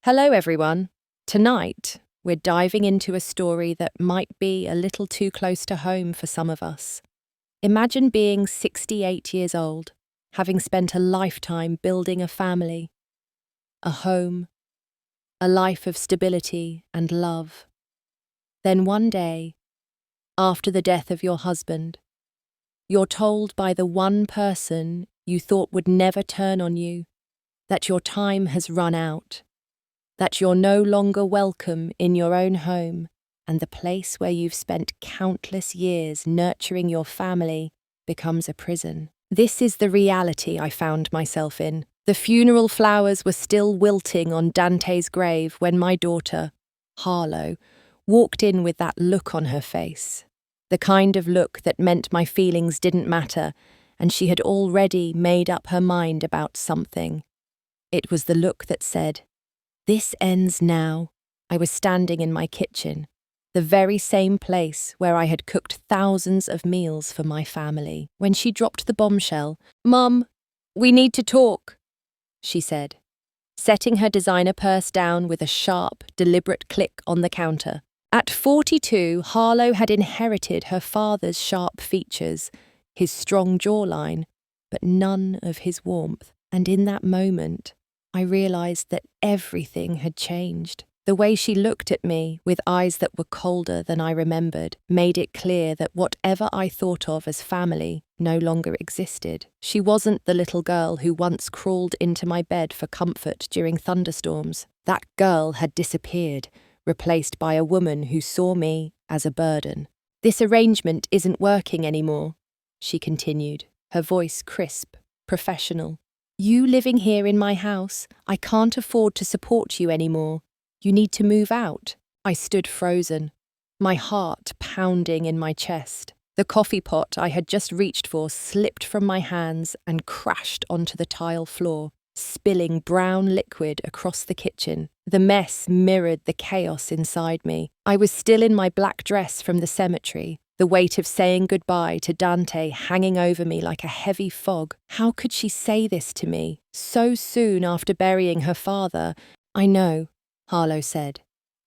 Hello, everyone. Tonight, we're diving into a story that might be a little too close to home for some of us. Imagine being 68 years old, having spent a lifetime building a family, a home, a life of stability and love. Then one day, after the death of your husband, you're told by the one person you thought would never turn on you that your time has run out, that you're no longer welcome in your own home, and the place where you've spent countless years nurturing your family becomes a prison. This is the reality I found myself in. The funeral flowers were still wilting on Dante's grave when my daughter, Harlo, walked in with that look on her face. The kind of look that meant my feelings didn't matter, and she had already made up her mind about something. It was the look that said, "This ends now." I was standing in my kitchen, the very same place where I had cooked thousands of meals for my family, when she dropped the bombshell. "Mum, we need to talk," she said, setting her designer purse down with a sharp, deliberate click on the counter. At 42, Harlo had inherited her father's sharp features, his strong jawline, but none of his warmth. And in that moment, I realized that everything had changed. The way she looked at me, with eyes that were colder than I remembered, made it clear that whatever I thought of as family no longer existed. She wasn't the little girl who once crawled into my bed for comfort during thunderstorms. That girl had disappeared, replaced by a woman who saw me as a burden. "This arrangement isn't working anymore," she continued, her voice crisp, professional. "You living here in my house, I can't afford to support you anymore. You need to move out." I stood frozen, my heart pounding in my chest. The coffee pot I had just reached for slipped from my hands and crashed onto the tile floor, spilling brown liquid across the kitchen. The mess mirrored the chaos inside me. I was still in my black dress from the cemetery, the weight of saying goodbye to Dante hanging over me like a heavy fog. How could she say this to me, so soon after burying her father? "I know," Harlo said,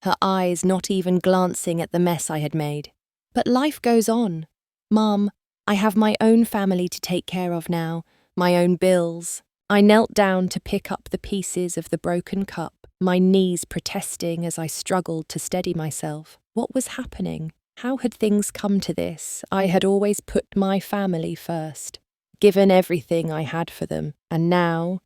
her eyes not even glancing at the mess I had made. "But life goes on. Mom, I have my own family to take care of now, my own bills." I knelt down to pick up the pieces of the broken cup, my knees protesting as I struggled to steady myself. What was happening? How had things come to this? I had always put my family first, given everything I had for them, and now,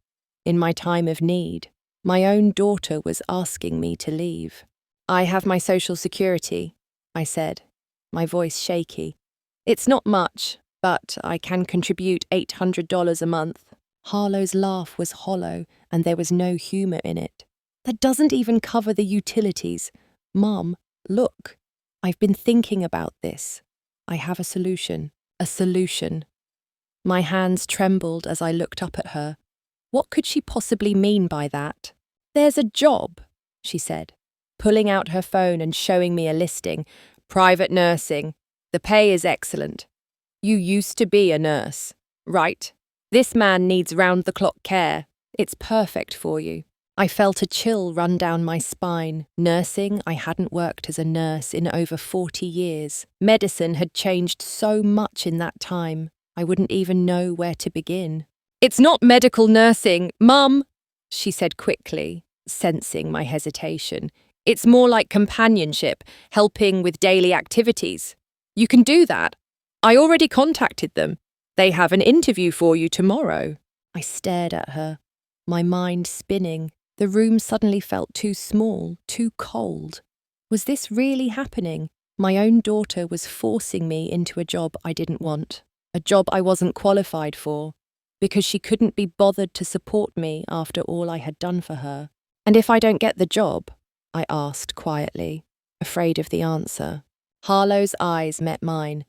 in my time of need, my own daughter was asking me to leave. "I have my social security," I said, my voice shaky. "It's not much, but I can contribute $800 a month." Harlo's laugh was hollow, and there was no humour in it. "That doesn't even cover the utilities. Mom, look. I've been thinking about this. I have a solution." A solution. My hands trembled as I looked up at her. What could she possibly mean by that? "There's a job," she said, pulling out her phone and showing me a listing. "Private nursing. The pay is excellent. You used to be a nurse, right? This man needs round-the-clock care. It's perfect for you." I felt a chill run down my spine. Nursing, I hadn't worked as a nurse in over 40 years. Medicine had changed so much in that time, I wouldn't even know where to begin. "It's not medical nursing, Mum," she said quickly, sensing my hesitation. "It's more like companionship, helping with daily activities. You can do that. I already contacted them. They have an interview for you tomorrow." I stared at her, my mind spinning. The room suddenly felt too small, too cold. Was this really happening? My own daughter was forcing me into a job I didn't want, a job I wasn't qualified for, because she couldn't be bothered to support me after all I had done for her. "And if I don't get the job?" I asked quietly, afraid of the answer. Harlo's eyes met mine,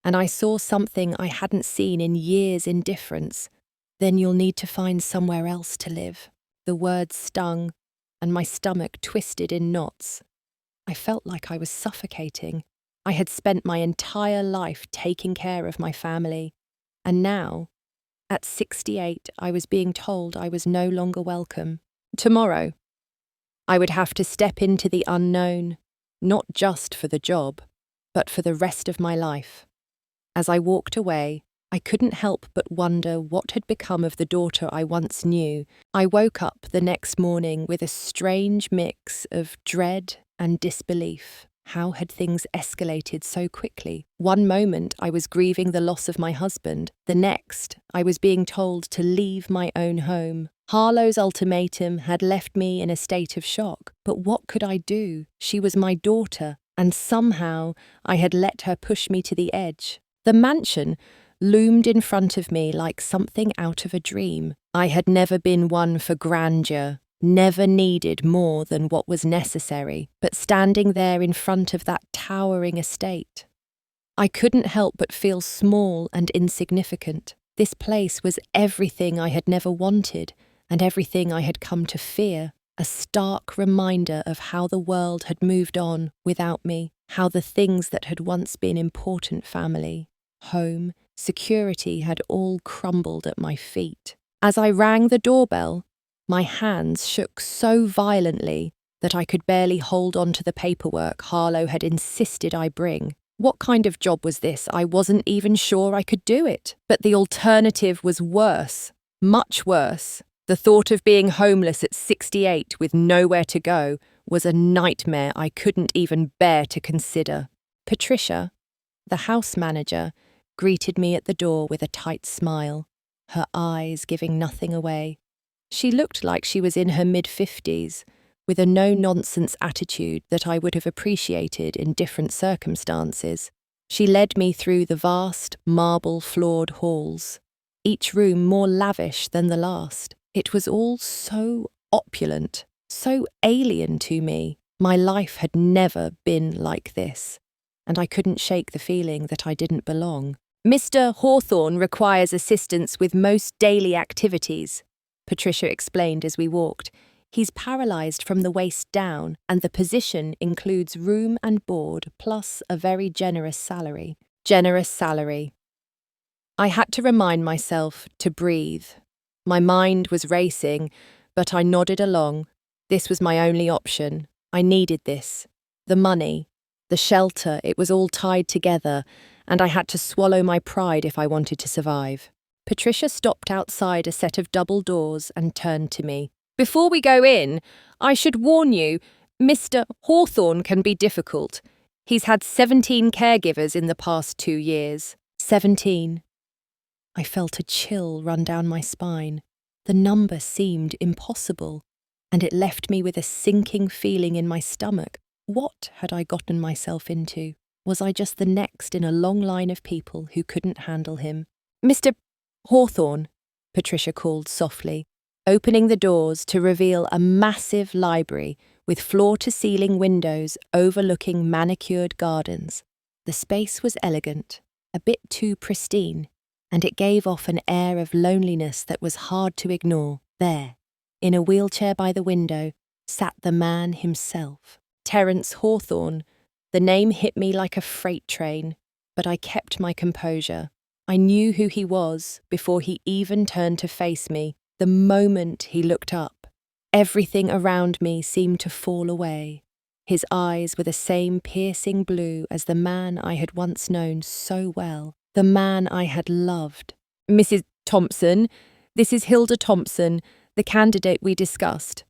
and I saw something I hadn't seen in years in difference. "Then you'll need to find somewhere else to live." The words stung, and my stomach twisted in knots. I felt like I was suffocating. I had spent my entire life taking care of my family, and now, at 68, I was being told I was no longer welcome. "Tomorrow," I would have to step into the unknown, not just for the job, but for the rest of my life. As I walked away, I couldn't help but wonder what had become of the daughter I once knew. I woke up the next morning with a strange mix of dread and disbelief. How had things escalated so quickly? One moment I was grieving the loss of my husband. The next, I was being told to leave my own home. Harlo's ultimatum had left me in a state of shock. But what could I do? She was my daughter, and somehow I had let her push me to the edge. The mansion loomed in front of me like something out of a dream. I had never been one for grandeur, never needed more than what was necessary, but standing there in front of that towering estate, I couldn't help but feel small and insignificant. This place was everything I had never wanted and everything I had come to fear, a stark reminder of how the world had moved on without me, how the things that had once been important, family, home, security, had all crumbled at my feet. As I rang the doorbell, my hands shook so violently that I could barely hold on to the paperwork Harlo had insisted I bring. What kind of job was this? I wasn't even sure I could do it. But the alternative was worse, much worse. The thought of being homeless at 68 with nowhere to go was a nightmare I couldn't even bear to consider. Patricia, the house manager, greeted me at the door with a tight smile, her eyes giving nothing away. She looked like she was in her mid-50s, with a no-nonsense attitude that I would have appreciated in different circumstances. She led me through the vast, marble-floored halls, each room more lavish than the last. It was all so opulent, so alien to me. My life had never been like this, and I couldn't shake the feeling that I didn't belong. Mr. Hawthorne requires assistance with most daily activities, Patricia explained as we walked. He's paralyzed from the waist down, and the position includes room and board, plus a very generous salary. Generous salary. I had to remind myself to breathe. My mind was racing, but I nodded along. This was my only option. I needed this. The money, the shelter, it was all tied together, and I had to swallow my pride if I wanted to survive. Patricia stopped outside a set of double doors and turned to me. Before we go in, I should warn you, Mr. Hawthorne can be difficult. He's had 17 caregivers in the past 2 years. 17. I felt a chill run down my spine. The number seemed impossible, and it left me with a sinking feeling in my stomach. What had I gotten myself into? Was I just the next in a long line of people who couldn't handle him? Mr. Hawthorne, Patricia called softly, opening the doors to reveal a massive library with floor-to-ceiling windows overlooking manicured gardens. The space was elegant, a bit too pristine, and it gave off an air of loneliness that was hard to ignore. There, in a wheelchair by the window, sat the man himself. Terrence Hawthorne. The name hit me like a freight train, but I kept my composure. I knew who he was before he even turned to face me. The moment he looked up, everything around me seemed to fall away. His eyes were the same piercing blue as the man I had once known so well, the man I had loved. Mrs. Thompson, this is Hilda Thompson, the candidate we discussed,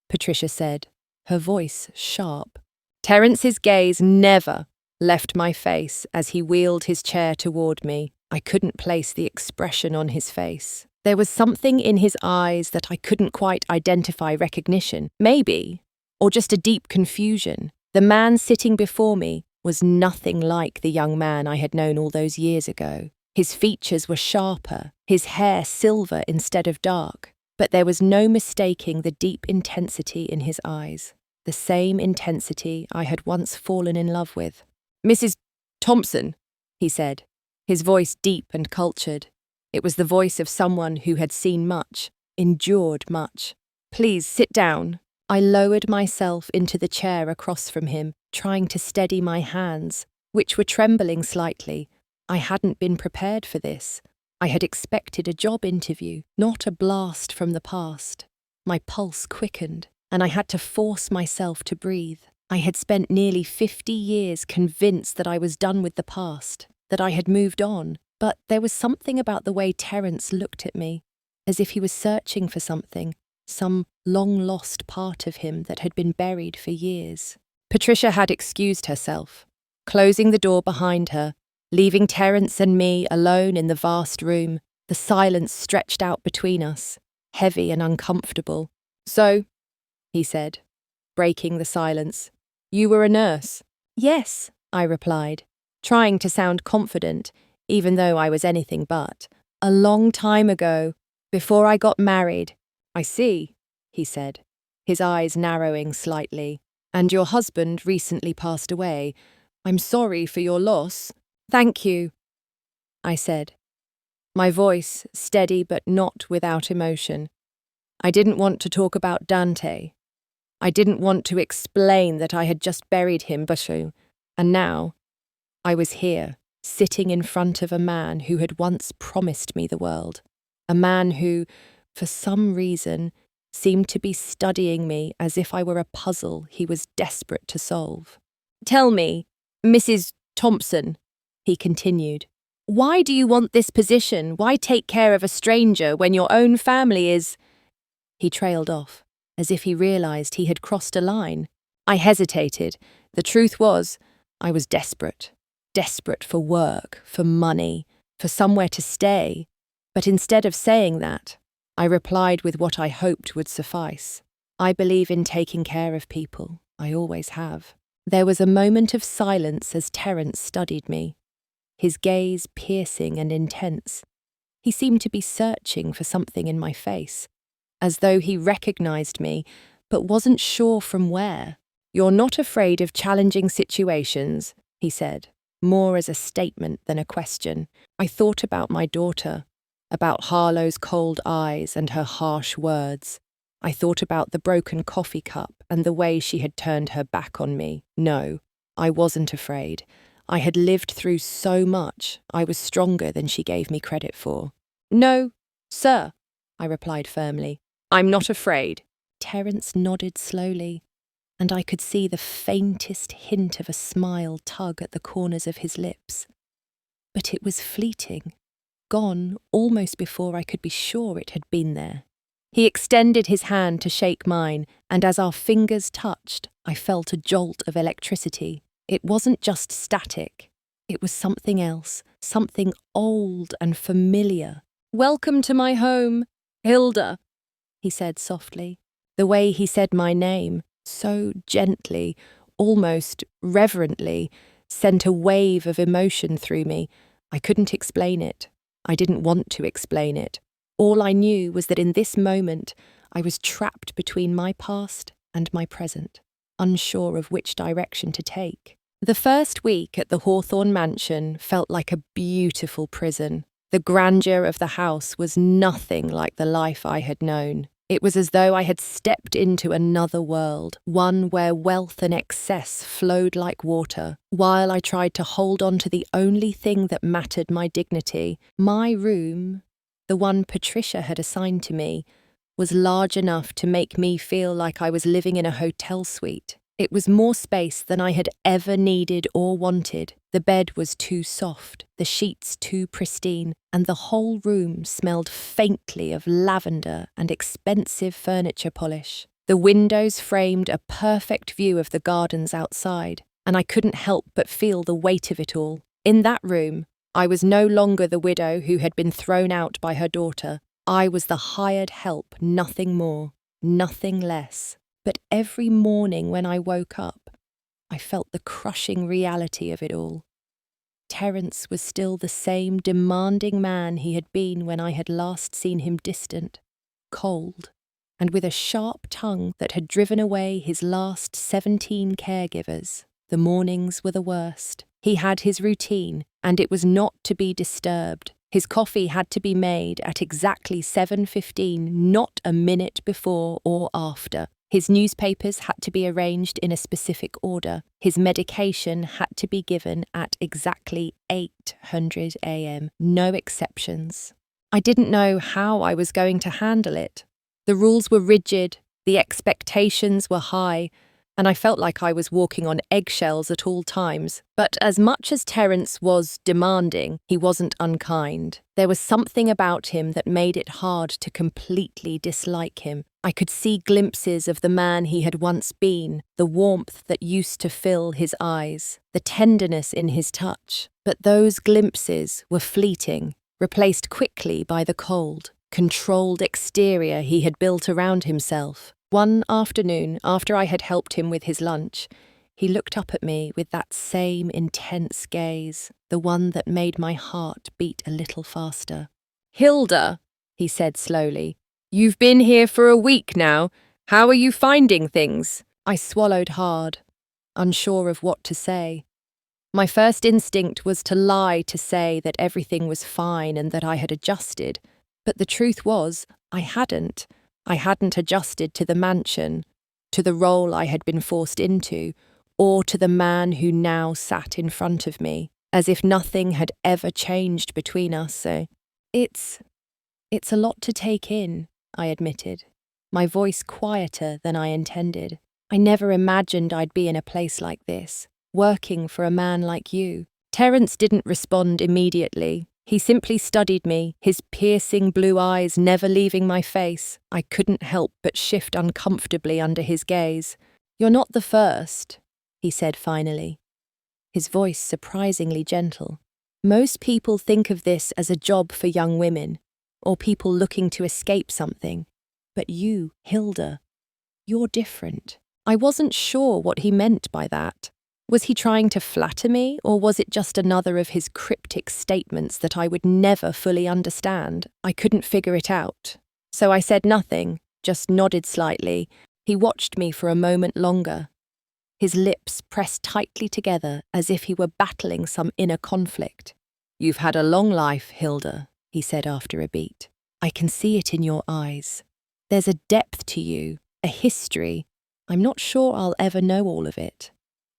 Patricia said, her voice sharp. Terrence's gaze never left my face as he wheeled his chair toward me. I couldn't place the expression on his face. There was something in his eyes that I couldn't quite identify. Recognition, maybe, or just a deep confusion. The man sitting before me was nothing like the young man I had known all those years ago. His features were sharper, his hair silver instead of dark, but there was no mistaking the deep intensity in his eyes, the same intensity I had once fallen in love with. Mrs. Thompson, he said, his voice deep and cultured. It was the voice of someone who had seen much, endured much. Please sit down. I lowered myself into the chair across from him, trying to steady my hands, which were trembling slightly. I hadn't been prepared for this. I had expected a job interview, not a blast from the past. My pulse quickened. and I had to force myself to breathe. I had spent nearly 50 years convinced that I was done with the past, that I had moved on, but there was something about the way Terrence looked at me, as if he was searching for something, some long-lost part of him that had been buried for years. Patricia had excused herself, closing the door behind her, leaving Terrence and me alone in the vast room. The silence stretched out between us, heavy and uncomfortable. "So," he said, breaking the silence, "you were a nurse?" "Yes," I replied, trying to sound confident, even though I was anything but. "A long time ago, before I got married." "I see," he said, his eyes narrowing slightly. "And your husband recently passed away. I'm sorry for your loss." "Thank you," I said, my voice steady but not without emotion. I didn't want to talk about Dante. I didn't want to explain that I had just buried him, and now I was here, sitting in front of a man who had once promised me the world, a man who, for some reason, seemed to be studying me as if I were a puzzle he was desperate to solve. "Tell me, Mrs. Thompson," he continued, "why do you want this position? Why take care of a stranger when your own family is—" He trailed off, as if he realized he had crossed a line. I hesitated. The truth was, I was desperate. Desperate for work, for money, for somewhere to stay. But instead of saying that, I replied with what I hoped would suffice. "I believe in taking care of people. I always have." There was a moment of silence as Terrence studied me, his gaze piercing and intense. He seemed to be searching for something in my face, as though he recognized me, but wasn't sure from where. "You're not afraid of challenging situations," he said, more as a statement than a question. I thought about my daughter, about Harlo's cold eyes and her harsh words. I thought about the broken coffee cup and the way she had turned her back on me. No, I wasn't afraid. I had lived through so much. I was stronger than she gave me credit for. "No, sir," I replied firmly. "I'm not afraid." Terrence nodded slowly, and I could see the faintest hint of a smile tug at the corners of his lips. But it was fleeting, gone almost before I could be sure it had been there. He extended his hand to shake mine, and as our fingers touched, I felt a jolt of electricity. It wasn't just static. It was something else, something old and familiar. "Welcome to my home, Hilda," he said softly. The way he said my name, so gently, almost reverently, sent a wave of emotion through me. I couldn't explain it. I didn't want to explain it. All I knew was that in this moment, I was trapped between my past and my present, unsure of which direction to take. The first week at the Hawthorne mansion felt like a beautiful prison. The grandeur of the house was nothing like the life I had known. It was as though I had stepped into another world, one where wealth and excess flowed like water, while I tried to hold on to the only thing that mattered: my dignity. My room, the one Patricia had assigned to me, was large enough to make me feel like I was living in a hotel suite. It was more space than I had ever needed or wanted. The bed was too soft, the sheets too pristine, and the whole room smelled faintly of lavender and expensive furniture polish. The windows framed a perfect view of the gardens outside, and I couldn't help but feel the weight of it all. In that room, I was no longer the widow who had been thrown out by her daughter. I was the hired help, nothing more, nothing less. But every morning when I woke up, I felt the crushing reality of it all. Terrence was still the same demanding man he had been when I had last seen him, distant, cold, and with a sharp tongue that had driven away his last 17 caregivers. The mornings were the worst. He had his routine, and it was not to be disturbed. His coffee had to be made at exactly 7:15, not a minute before or after. His newspapers had to be arranged in a specific order. His medication had to be given at exactly 8:00 a.m. No exceptions. I didn't know how I was going to handle it. The rules were rigid, The expectations were high, and I felt like I was walking on eggshells at all times. But as much as Terrence was demanding, he wasn't unkind. There was something about him that made it hard to completely dislike him. I could see glimpses of the man he had once been, the warmth that used to fill his eyes, the tenderness in his touch. But those glimpses were fleeting, replaced quickly by the cold, controlled exterior he had built around himself. One afternoon, after I had helped him with his lunch, he looked up at me with that same intense gaze, the one that made my heart beat a little faster. "Hilda," he said slowly, "you've been here for a week now. How are you finding things?" I swallowed hard, unsure of what to say. My first instinct was to lie to say that everything was fine and that I had adjusted, but the truth was, I hadn't. I hadn't adjusted to the mansion, to the role I had been forced into, or to the man who now sat in front of me, as if nothing had ever changed between us. So it's a lot to take in, I admitted, my voice quieter than I intended. I never imagined I'd be in a place like this, working for a man like you. Terrence didn't respond immediately. He simply studied me, his piercing blue eyes never leaving my face. I couldn't help but shift uncomfortably under his gaze. "You're not the first," he said finally, his voice surprisingly gentle. "Most people think of this as a job for young women, or people looking to escape something. But you, Hilda, you're different." I wasn't sure what he meant by that. Was he trying to flatter me, or was it just another of his cryptic statements that I would never fully understand? I couldn't figure it out. So I said nothing, just nodded slightly. He watched me for a moment longer, his lips pressed tightly together as if he were battling some inner conflict. "You've had a long life, Hilda," he said after a beat. "I can see it in your eyes. There's a depth to you, a history. I'm not sure I'll ever know all of it.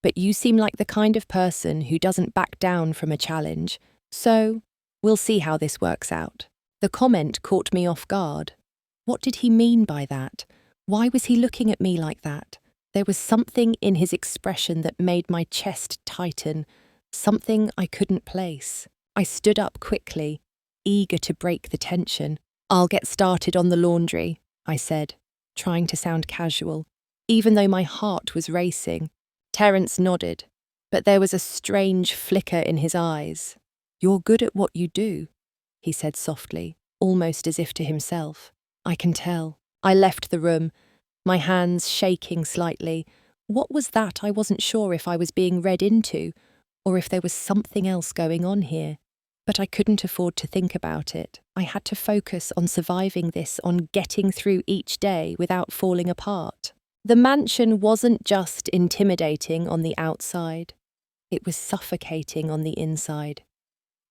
But you seem like the kind of person who doesn't back down from a challenge, so we'll see how this works out." The comment caught me off guard. What did he mean by that? Why was he looking at me like that? There was something in his expression that made my chest tighten, something I couldn't place. I stood up quickly, eager to break the tension. "I'll get started on the laundry," I said, trying to sound casual, even though my heart was racing. Terrence nodded, but there was a strange flicker in his eyes. "You're good at what you do," he said softly, almost as if to himself. "I can tell." I left the room, my hands shaking slightly. What was that? I wasn't sure if I was being read into, or if there was something else going on here. But I couldn't afford to think about it. I had to focus on surviving this, on getting through each day without falling apart. The mansion wasn't just intimidating on the outside, it was suffocating on the inside.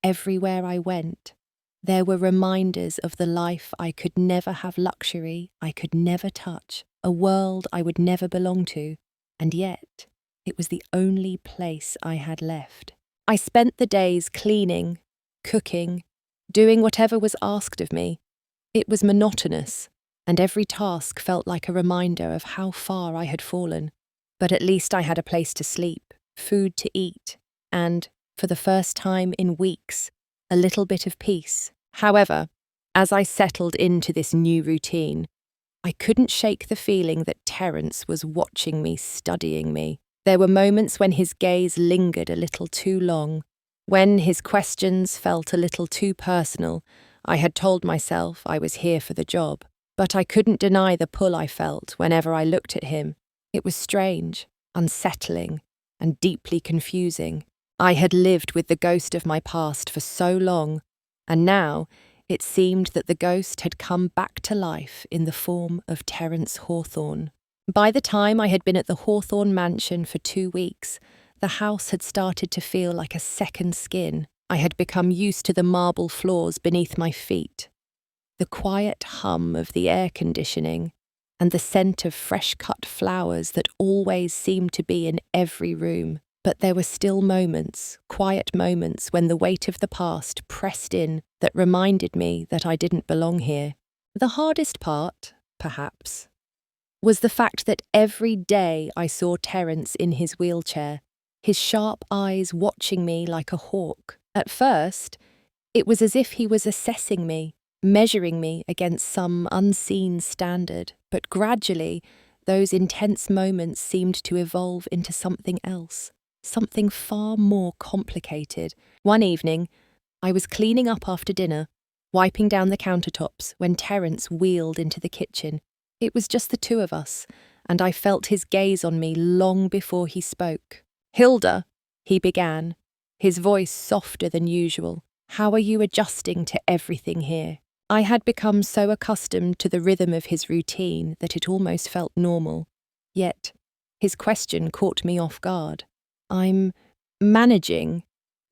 Everywhere I went, there were reminders of the life I could never have luxury, I could never touch, a world I would never belong to, and yet it was the only place I had left. I spent the days cleaning, cooking, doing whatever was asked of me. It was monotonous, and every task felt like a reminder of how far I had fallen. But at least I had a place to sleep, food to eat, and, for the first time in weeks, a little bit of peace. However, as I settled into this new routine, I couldn't shake the feeling that Terrence was watching me, studying me. There were moments when his gaze lingered a little too long, when his questions felt a little too personal. I had told myself I was here for the job. But I couldn't deny the pull I felt whenever I looked at him. It was strange, unsettling, and deeply confusing. I had lived with the ghost of my past for so long, and now it seemed that the ghost had come back to life in the form of Terrence Hawthorne. By the time I had been at the Hawthorne mansion for 2 weeks, the house had started to feel like a second skin. I had become used to the marble floors beneath my feet, the quiet hum of the air conditioning, and the scent of fresh-cut flowers that always seemed to be in every room. But there were still moments, quiet moments, when the weight of the past pressed in that reminded me that I didn't belong here. The hardest part, perhaps, was the fact that every day I saw Terrence in his wheelchair, his sharp eyes watching me like a hawk. At first, it was as if he was assessing me, measuring me against some unseen standard, but gradually, those intense moments seemed to evolve into something else, something far more complicated. One evening, I was cleaning up after dinner, wiping down the countertops, when Terrence wheeled into the kitchen. It was just the two of us, and I felt his gaze on me long before he spoke. "Hilda," he began, his voice softer than usual. "How are you adjusting to everything here?" I had become so accustomed to the rhythm of his routine that it almost felt normal. Yet, his question caught me off guard. "I'm managing,"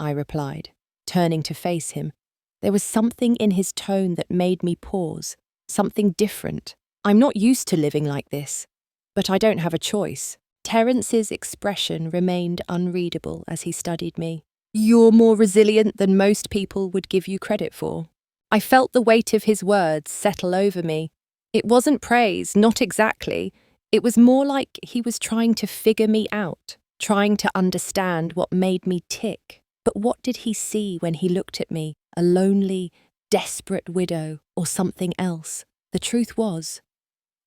I replied, turning to face him. There was something in his tone that made me pause, something different. "I'm not used to living like this, but I don't have a choice." Terrence's expression remained unreadable as he studied me. "You're more resilient than most people would give you credit for." I felt the weight of his words settle over me. It wasn't praise, not exactly. It was more like he was trying to figure me out, trying to understand what made me tick. But what did he see when he looked at me? A lonely, desperate widow, or something else? The truth was,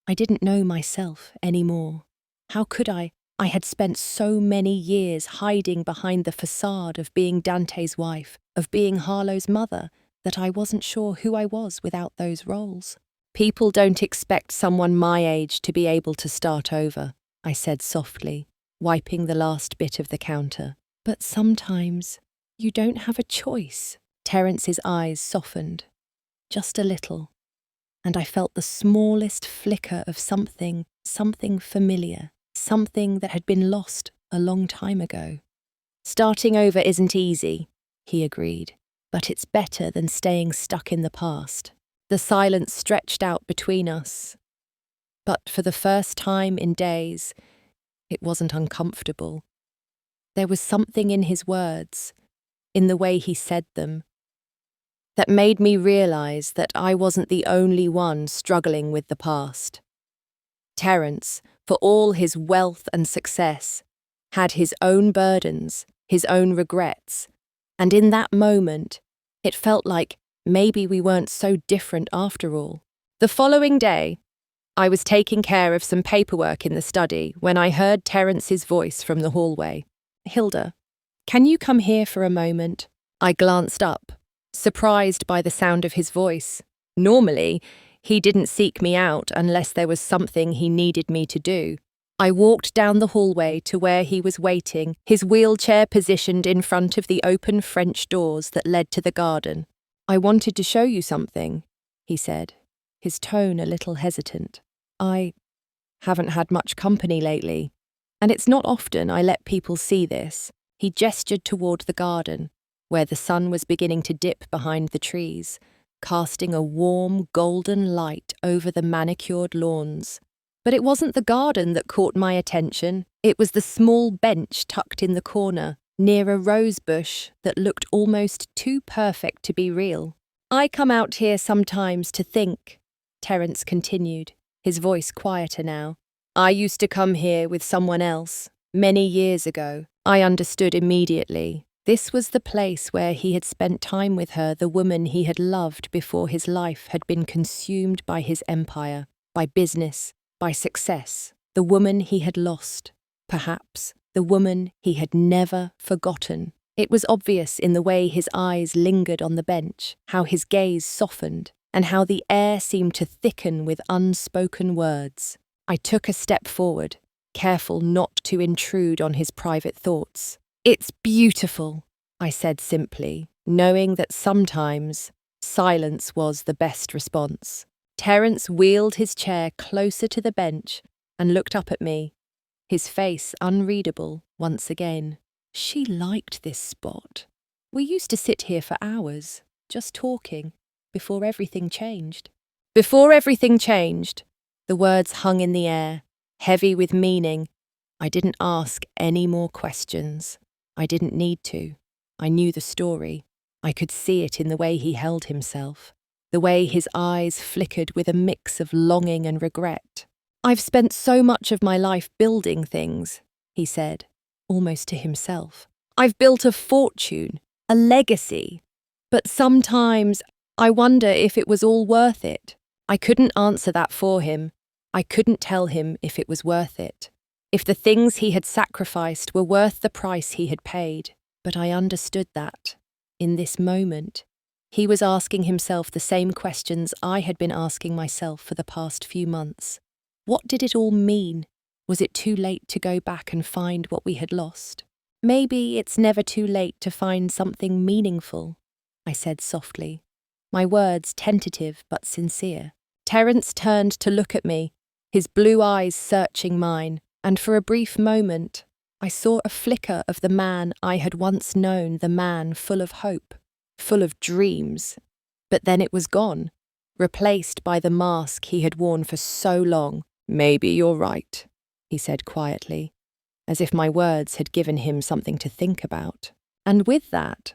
I didn't know myself anymore. How could I? I had spent so many years hiding behind the facade of being Dante's wife, of being Harlo's mother, that I wasn't sure who I was without those roles. "People don't expect someone my age to be able to start over," I said softly, wiping the last bit of the counter. "But sometimes you don't have a choice." Terrence's eyes softened, just a little, and I felt the smallest flicker of something familiar, something that had been lost a long time ago. "Starting over isn't easy," he agreed, "but it's better than staying stuck in the past." The silence stretched out between us, but for the first time in days, it wasn't uncomfortable. There was something in his words, in the way he said them, that made me realize that I wasn't the only one struggling with the past. Terrence, for all his wealth and success, had his own burdens, his own regrets, and in that moment, it felt like maybe we weren't so different after all. The following day, I was taking care of some paperwork in the study when I heard Terrence's voice from the hallway. "Hilda, can you come here for a moment?" I glanced up, surprised by the sound of his voice. Normally, he didn't seek me out unless there was something he needed me to do. I walked down the hallway to where he was waiting, his wheelchair positioned in front of the open French doors that led to the garden. "I wanted to show you something," he said, his tone a little hesitant. "I haven't had much company lately, and it's not often I let people see this." He gestured toward the garden, where the sun was beginning to dip behind the trees, casting a warm, golden light over the manicured lawns. But it wasn't the garden that caught my attention. It was the small bench tucked in the corner, near a rose bush that looked almost too perfect to be real. "I come out here sometimes to think," Terrence continued, his voice quieter now. "I used to come here with someone else, many years ago." I understood immediately. This was the place where he had spent time with her, the woman he had loved before his life had been consumed by his empire, by business, by success. The woman he had lost. Perhaps the woman he had never forgotten. It was obvious in the way his eyes lingered on the bench, how his gaze softened, and how the air seemed to thicken with unspoken words. I took a step forward, careful not to intrude on his private thoughts. "It's beautiful," I said simply, knowing that sometimes silence was the best response. Terrence wheeled his chair closer to the bench and looked up at me, his face unreadable once again. She liked this spot. We used to sit here for hours, just talking, before everything changed. Before everything changed, the words hung in the air, heavy with meaning. I didn't ask any more questions. I didn't need to. I knew the story. I could see it in the way he held himself, the way his eyes flickered with a mix of longing and regret. I've spent so much of my life building things, he said, almost to himself. I've built a fortune, a legacy. But sometimes I wonder if it was all worth it. I couldn't answer that for him. I couldn't tell him if it was worth it, if the things he had sacrificed were worth the price he had paid. But I understood that, in this moment, he was asking himself the same questions I had been asking myself for the past few months. What did it all mean? Was it too late to go back and find what we had lost? Maybe it's never too late to find something meaningful, I said softly, my words tentative but sincere. Terrence turned to look at me, his blue eyes searching mine, and for a brief moment, I saw a flicker of the man I had once known, the man full of hope, full of dreams. But then it was gone, replaced by the mask he had worn for so long. Maybe you're right, he said quietly, as if my words had given him something to think about. And with that,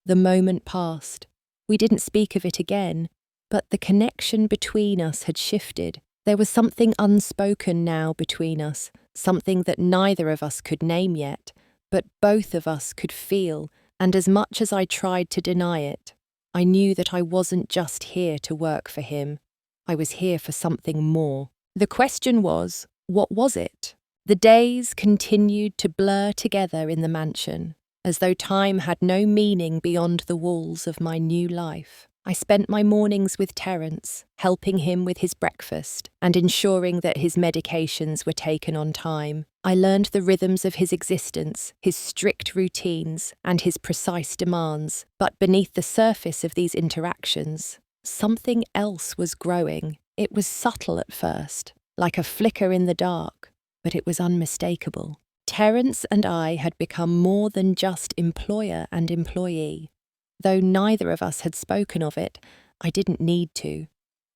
the moment passed. We didn't speak of it again, but the connection between us had shifted. There was something unspoken now between us, something that neither of us could name yet, but both of us could feel, and as much as I tried to deny it, I knew that I wasn't just here to work for him. I was here for something more. The question was, what was it? The days continued to blur together in the mansion, as though time had no meaning beyond the walls of my new life. I spent my mornings with Terrence, helping him with his breakfast and ensuring that his medications were taken on time. I learned the rhythms of his existence, his strict routines, and his precise demands. But beneath the surface of these interactions, something else was growing. It was subtle at first, like a flicker in the dark, but it was unmistakable. Terrence and I had become more than just employer and employee. Though neither of us had spoken of it, I didn't need to.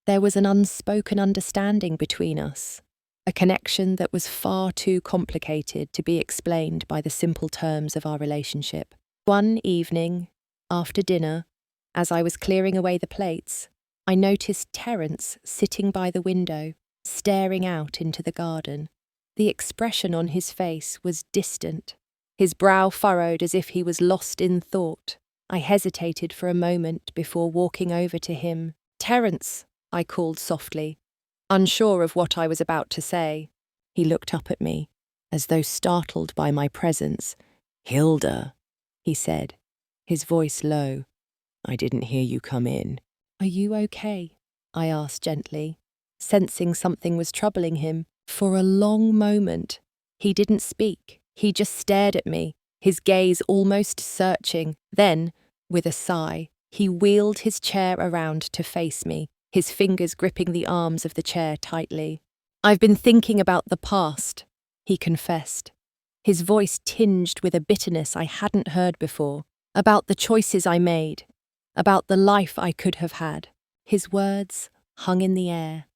There was an unspoken understanding between us, a connection that was far too complicated to be explained by the simple terms of our relationship. One evening, after dinner, as I was clearing away the plates, I noticed Terrence sitting by the window, staring out into the garden. The expression on his face was distant, his brow furrowed as if he was lost in thought. I hesitated for a moment before walking over to him. "Terrence," I called softly, unsure of what I was about to say. He looked up at me, as though startled by my presence. "Hilda," he said, his voice low. "I didn't hear you come in." "Are you okay?" I asked gently, sensing something was troubling him. For a long moment, he didn't speak. He just stared at me, his gaze almost searching. Then, with a sigh, he wheeled his chair around to face me, his fingers gripping the arms of the chair tightly. "I've been thinking about the past," he confessed, his voice tinged with a bitterness I hadn't heard before, about the choices I made, about the life I could have had. His words hung in the air,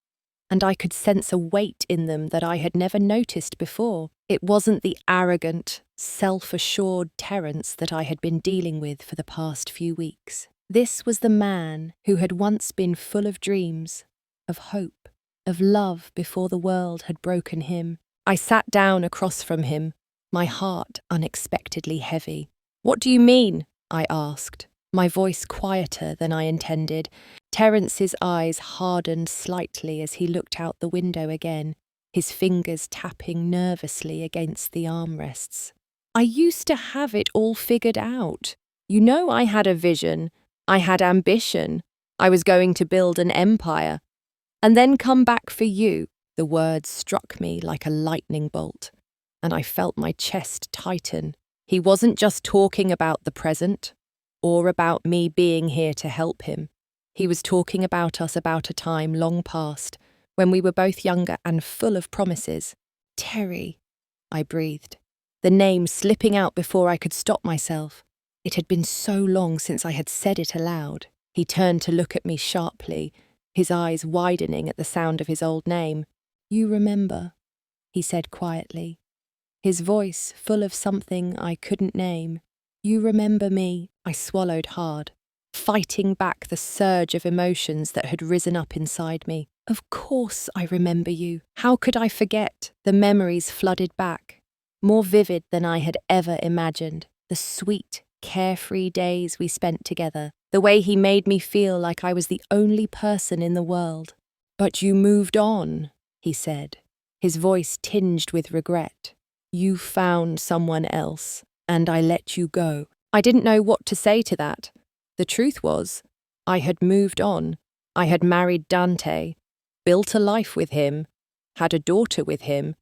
and I could sense a weight in them that I had never noticed before. It wasn't the arrogant, self-assured Terrence that I had been dealing with for the past few weeks. This was the man who had once been full of dreams, of hope, of love before the world had broken him. I sat down across from him, my heart unexpectedly heavy. "What do you mean?" I asked, my voice quieter than I intended. Terrence's eyes hardened slightly as he looked out the window again, his fingers tapping nervously against the armrests. "I used to have it all figured out. You know, I had a vision. I had ambition. I was going to build an empire. And then come back for you." The words struck me like a lightning bolt, and I felt my chest tighten. He wasn't just talking about the present, or about me being here to help him. He was talking about us about a time long past, when we were both younger and full of promises. "Terry," I breathed, the name slipping out before I could stop myself. It had been so long since I had said it aloud. He turned to look at me sharply, his eyes widening at the sound of his old name. "You remember," he said quietly, his voice full of something I couldn't name. "You remember me." I swallowed hard, fighting back the surge of emotions that had risen up inside me. Of course I remember you. How could I forget? The memories flooded back, more vivid than I had ever imagined. The sweet, carefree days we spent together, the way he made me feel like I was the only person in the world. But you moved on, he said, his voice tinged with regret. You found someone else, and I let you go. I didn't know what to say to that. The truth was, I had moved on. I had married Dante, built a life with him, had a daughter with him,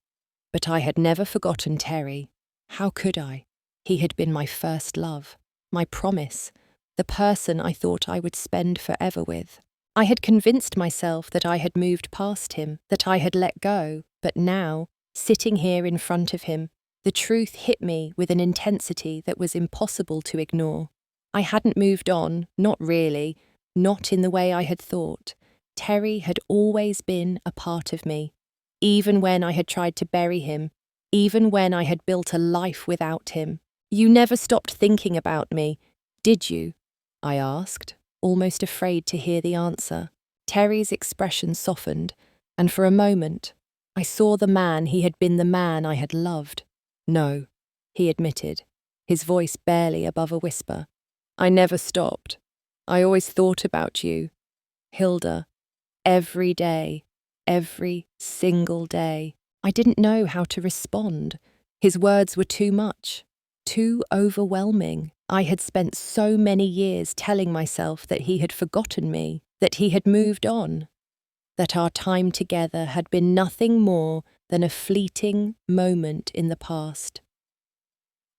but I had never forgotten Terry. How could I? He had been my first love, my promise, the person I thought I would spend forever with. I had convinced myself that I had moved past him, that I had let go, but now, sitting here in front of him, the truth hit me with an intensity that was impossible to ignore. I hadn't moved on, not really, not in the way I had thought. Terry had always been a part of me, even when I had tried to bury him, even when I had built a life without him. You never stopped thinking about me, did you? I asked, almost afraid to hear the answer. Terry's expression softened, and for a moment, I saw the man he had been, the man I had loved. No, he admitted, his voice barely above a whisper. I never stopped. I always thought about you, Hilda, every day, every single day. I didn't know how to respond. His words were too much, too overwhelming. I had spent so many years telling myself that he had forgotten me, that he had moved on, that our time together had been nothing more than a fleeting moment in the past.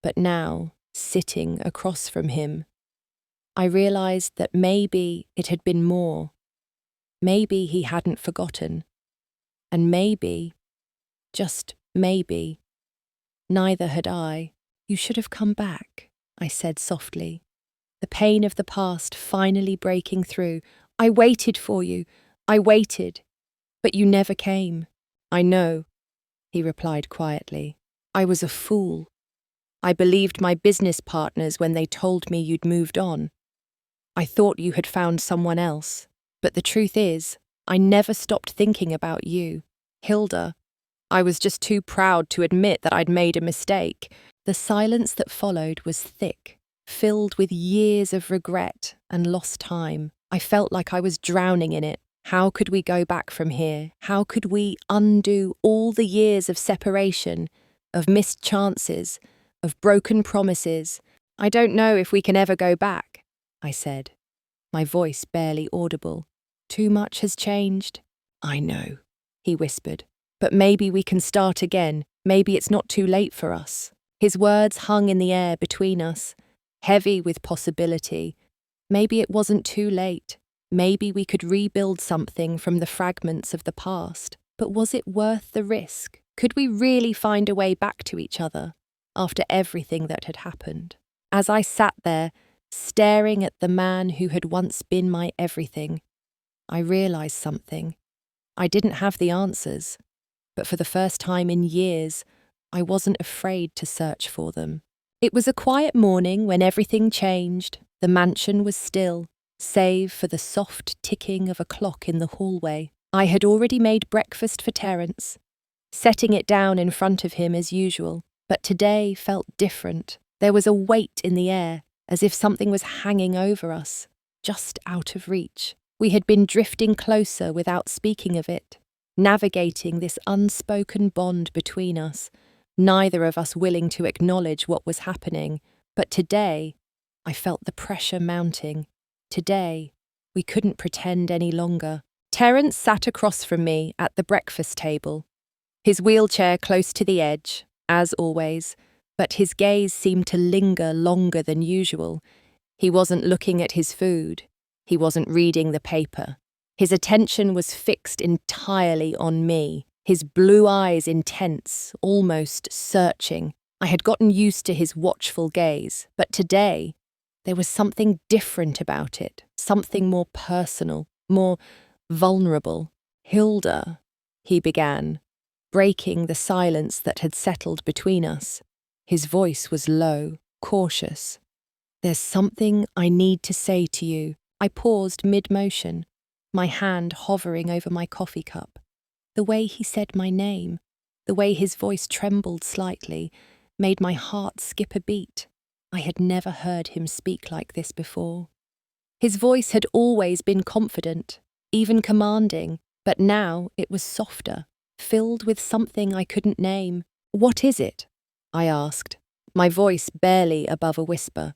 But now, sitting across from him, I realized that maybe it had been more. Maybe he hadn't forgotten. And maybe, just maybe, neither had I. You should have come back, I said softly, the pain of the past finally breaking through. I waited for you. I waited. But you never came. I know, he replied quietly. I was a fool. I believed my business partners when they told me you'd moved on. I thought you had found someone else. But the truth is, I never stopped thinking about you. Hilda, I was just too proud to admit that I'd made a mistake. The silence that followed was thick, filled with years of regret and lost time. I felt like I was drowning in it. How could we go back from here? How could we undo all the years of separation, of missed chances, of broken promises? I don't know if we can ever go back, I said, my voice barely audible. Too much has changed. I know, he whispered. But maybe we can start again. Maybe it's not too late for us. His words hung in the air between us, heavy with possibility. Maybe it wasn't too late. Maybe we could rebuild something from the fragments of the past. But was it worth the risk? Could we really find a way back to each other after everything that had happened? As I sat there, staring at the man who had once been my everything, I realized something. I didn't have the answers, but for the first time in years, I wasn't afraid to search for them. It was a quiet morning when everything changed. The mansion was still, save for the soft ticking of a clock in the hallway. I had already made breakfast for Terrence, setting it down in front of him as usual, but today felt different. There was a weight in the air, as if something was hanging over us, just out of reach. We had been drifting closer without speaking of it, navigating this unspoken bond between us, neither of us willing to acknowledge what was happening. But today, I felt the pressure mounting. Today, we couldn't pretend any longer. Terrence sat across from me at the breakfast table, his wheelchair close to the edge, as always, but his gaze seemed to linger longer than usual. He wasn't looking at his food. He wasn't reading the paper. His attention was fixed entirely on me, his blue eyes intense, almost searching. I had gotten used to his watchful gaze, but today, there was something different about it, something more personal, more vulnerable. Hilda, he began, breaking the silence that had settled between us. His voice was low, cautious. There's something I need to say to you. I paused mid-motion. my hand hovering over my coffee cup. The way he said my name, the way his voice trembled slightly, made my heart skip a beat. I had never heard him speak like this before. His voice had always been confident, even commanding, but now it was softer, filled with something I couldn't name. "What is it?" I asked, my voice barely above a whisper.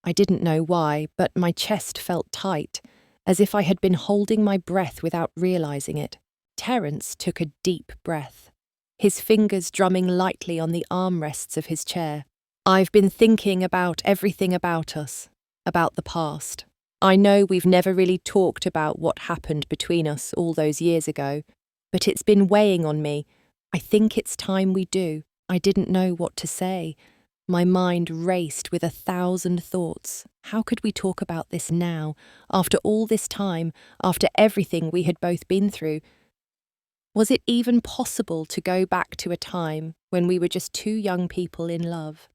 I didn't know why, but my chest felt tight, as if I had been holding my breath without realizing it. Terrence took a deep breath, his fingers drumming lightly on the armrests of his chair. "I've been thinking about everything about us, about the past. I know we've never really talked about what happened between us all those years ago, but it's been weighing on me. I think it's time we do." I didn't know what to say. My mind raced with 1,000 thoughts. How could we talk about this now, after all this time, after everything we had both been through? Was it even possible to go back to a time when we were just two young people in love,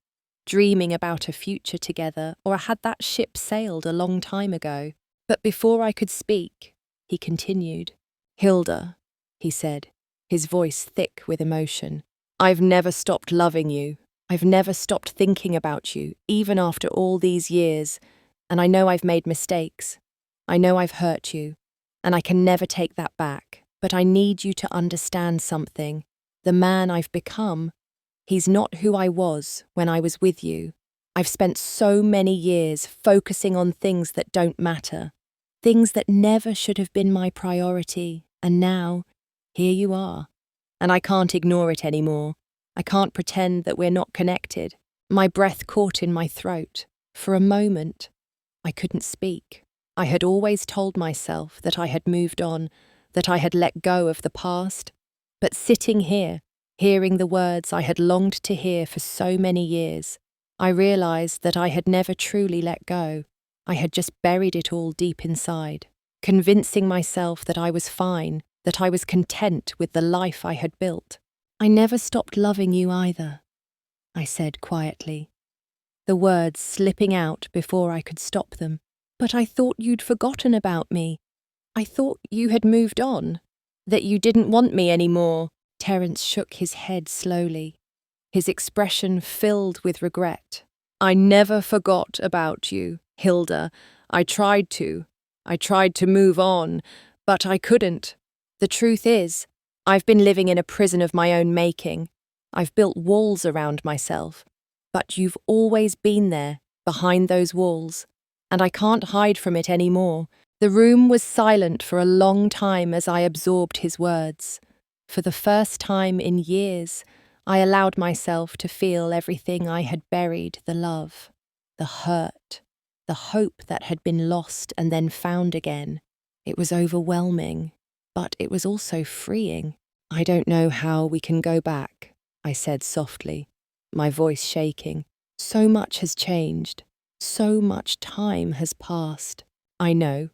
dreaming about a future together, or had that ship sailed a long time ago? But before I could speak, he continued. "Hilda," he said, his voice thick with emotion, "I've never stopped loving you. I've never stopped thinking about you, even after all these years, and I know I've made mistakes. I know I've hurt you, and I can never take that back. But I need you to understand something. The man I've become, he's not who I was when I was with you. I've spent so many years focusing on things that don't matter, things that never should have been my priority, and now, here you are. And I can't ignore it anymore. I can't pretend that we're not connected." My breath caught in my throat. For a moment, I couldn't speak. I had always told myself that I had moved on, that I had let go of the past. But sitting here, hearing the words I had longed to hear for so many years, I realized that I had never truly let go. I had just buried it all deep inside, convincing myself that I was fine, that I was content with the life I had built. "I never stopped loving you either," I said quietly, the words slipping out before I could stop them. "But I thought you'd forgotten about me. I thought you had moved on, that you didn't want me anymore." Terrence shook his head slowly, his expression filled with regret. "I never forgot about you, Hilda. I tried to. I tried to move on, but I couldn't. The truth is, I've been living in a prison of my own making. I've built walls around myself, but you've always been there, behind those walls, and I can't hide from it anymore." The room was silent for a long time as I absorbed his words. For the first time in years, I allowed myself to feel everything I had buried: the love, the hurt, the hope that had been lost and then found again. It was overwhelming, but it was also freeing. "I don't know how we can go back," I said softly, my voice shaking. "So much has changed. So much time has passed." "I know,"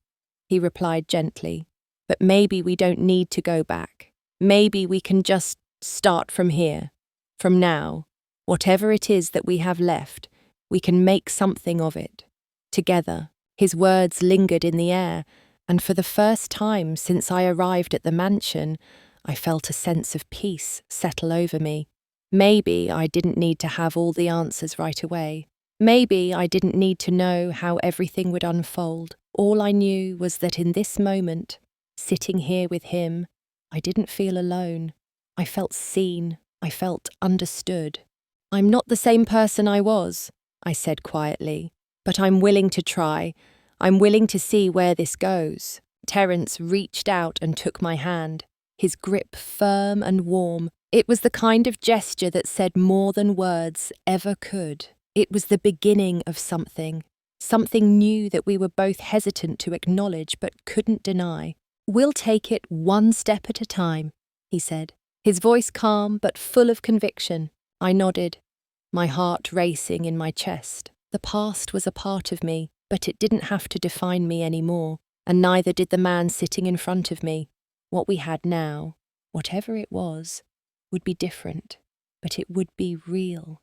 he replied gently, "but maybe we don't need to go back. Maybe we can just start from here. From now, whatever it is that we have left, we can make something of it. Together." His words lingered in the air, and for the first time since I arrived at the mansion, I felt a sense of peace settle over me. Maybe I didn't need to have all the answers right away. Maybe I didn't need to know how everything would unfold. All I knew was that in this moment, sitting here with him, I didn't feel alone. I felt seen. I felt understood. "I'm not the same person I was," I said quietly, "but I'm willing to try. I'm willing to see where this goes." Terrence reached out and took my hand, his grip firm and warm. It was the kind of gesture that said more than words ever could. It was the beginning of something new that we were both hesitant to acknowledge but couldn't deny. "We'll take it one step at a time," he said, his voice calm but full of conviction. I nodded, my heart racing in my chest. The past was a part of me, but it didn't have to define me anymore, and neither did the man sitting in front of me. What we had now, whatever it was, would be different, but it would be real.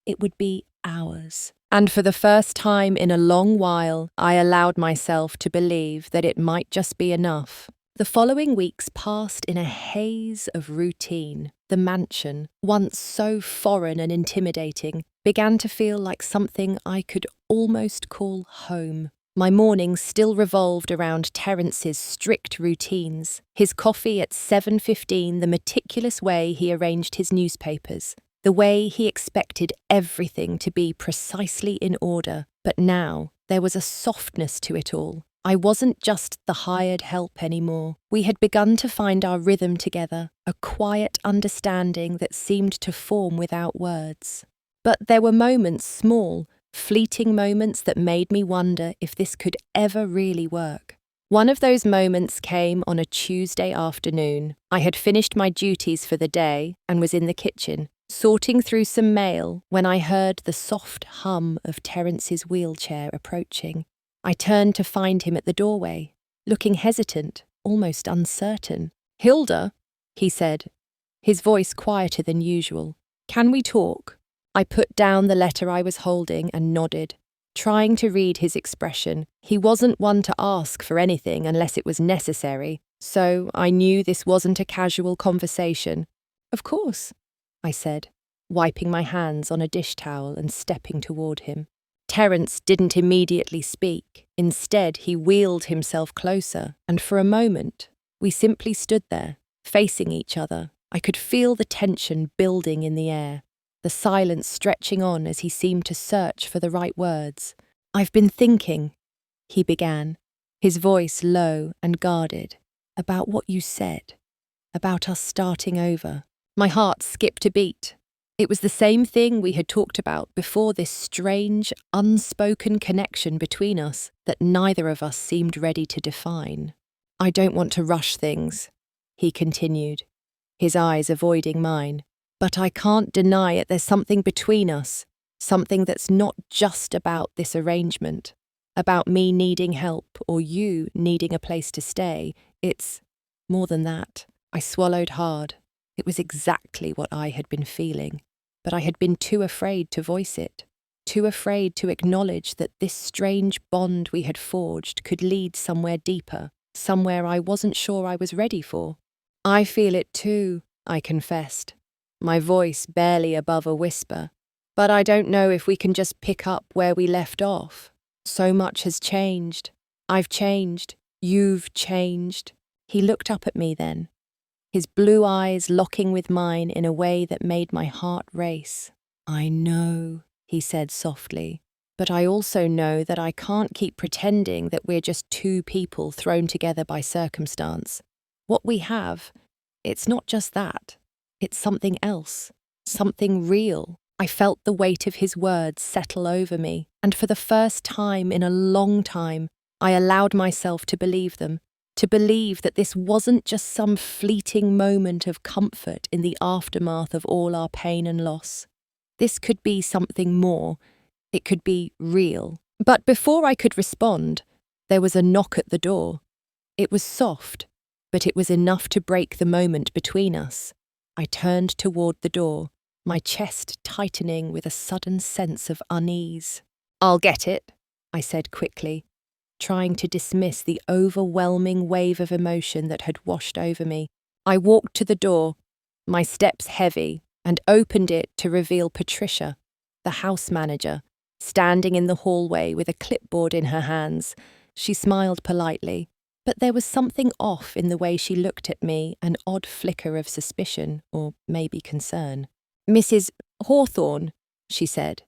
It would be hours. And for the first time in a long while, I allowed myself to believe that it might just be enough. The following weeks passed in a haze of routine. The mansion, once so foreign and intimidating, began to feel like something I could almost call home. My mornings still revolved around Terrence's strict routines, his coffee at 7:15, the meticulous way he arranged his newspapers, the way he expected everything to be precisely in order. But now there was a softness to it all. I wasn't just the hired help anymore. We had begun to find our rhythm together, a quiet understanding that seemed to form without words. But there were moments, small, fleeting moments that made me wonder if this could ever really work. One of those moments came on a Tuesday afternoon. I had finished my duties for the day and was in the kitchen, sorting through some mail, when I heard the soft hum of Terrence's wheelchair approaching. I turned to find him at the doorway, looking hesitant, almost uncertain. "Hilda," he said, his voice quieter than usual. "Can we talk?" I put down the letter I was holding and nodded, trying to read his expression. He wasn't one to ask for anything unless it was necessary, so I knew this wasn't a casual conversation. "Of course," I said, wiping my hands on a dish towel and stepping toward him. Terrence didn't immediately speak. Instead, he wheeled himself closer, and for a moment, we simply stood there, facing each other. I could feel the tension building in the air, the silence stretching on as he seemed to search for the right words. "I've been thinking," he began, his voice low and guarded, "about what you said, about us starting over." My heart skipped a beat. It was the same thing we had talked about before, this strange, unspoken connection between us that neither of us seemed ready to define. "I don't want to rush things," he continued, his eyes avoiding mine. "But I can't deny it, there's something between us, something that's not just about this arrangement, about me needing help or you needing a place to stay. It's more than that." I swallowed hard. It was exactly what I had been feeling, but I had been too afraid to voice it, too afraid to acknowledge that this strange bond we had forged could lead somewhere deeper, somewhere I wasn't sure I was ready for. "I feel it too," I confessed, my voice barely above a whisper. "But I don't know if we can just pick up where we left off. So much has changed. I've changed. You've changed." He looked up at me then, his blue eyes locking with mine in a way that made my heart race. "I know," he said softly, "but I also know that I can't keep pretending that we're just two people thrown together by circumstance. What we have, it's not just that. It's something else, something real." I felt the weight of his words settle over me, and for the first time in a long time, I allowed myself to believe them. To believe that this wasn't just some fleeting moment of comfort in the aftermath of all our pain and loss. This could be something more. It could be real. But before I could respond, there was a knock at the door. It was soft, but it was enough to break the moment between us. I turned toward the door, my chest tightening with a sudden sense of unease. "I'll get it," I said quickly, trying to dismiss the overwhelming wave of emotion that had washed over me. I walked to the door, my steps heavy, and opened it to reveal Patricia, the house manager, standing in the hallway with a clipboard in her hands. She smiled politely, but there was something off in the way she looked at me, an odd flicker of suspicion, or maybe concern. "Mrs. Hawthorne," she said.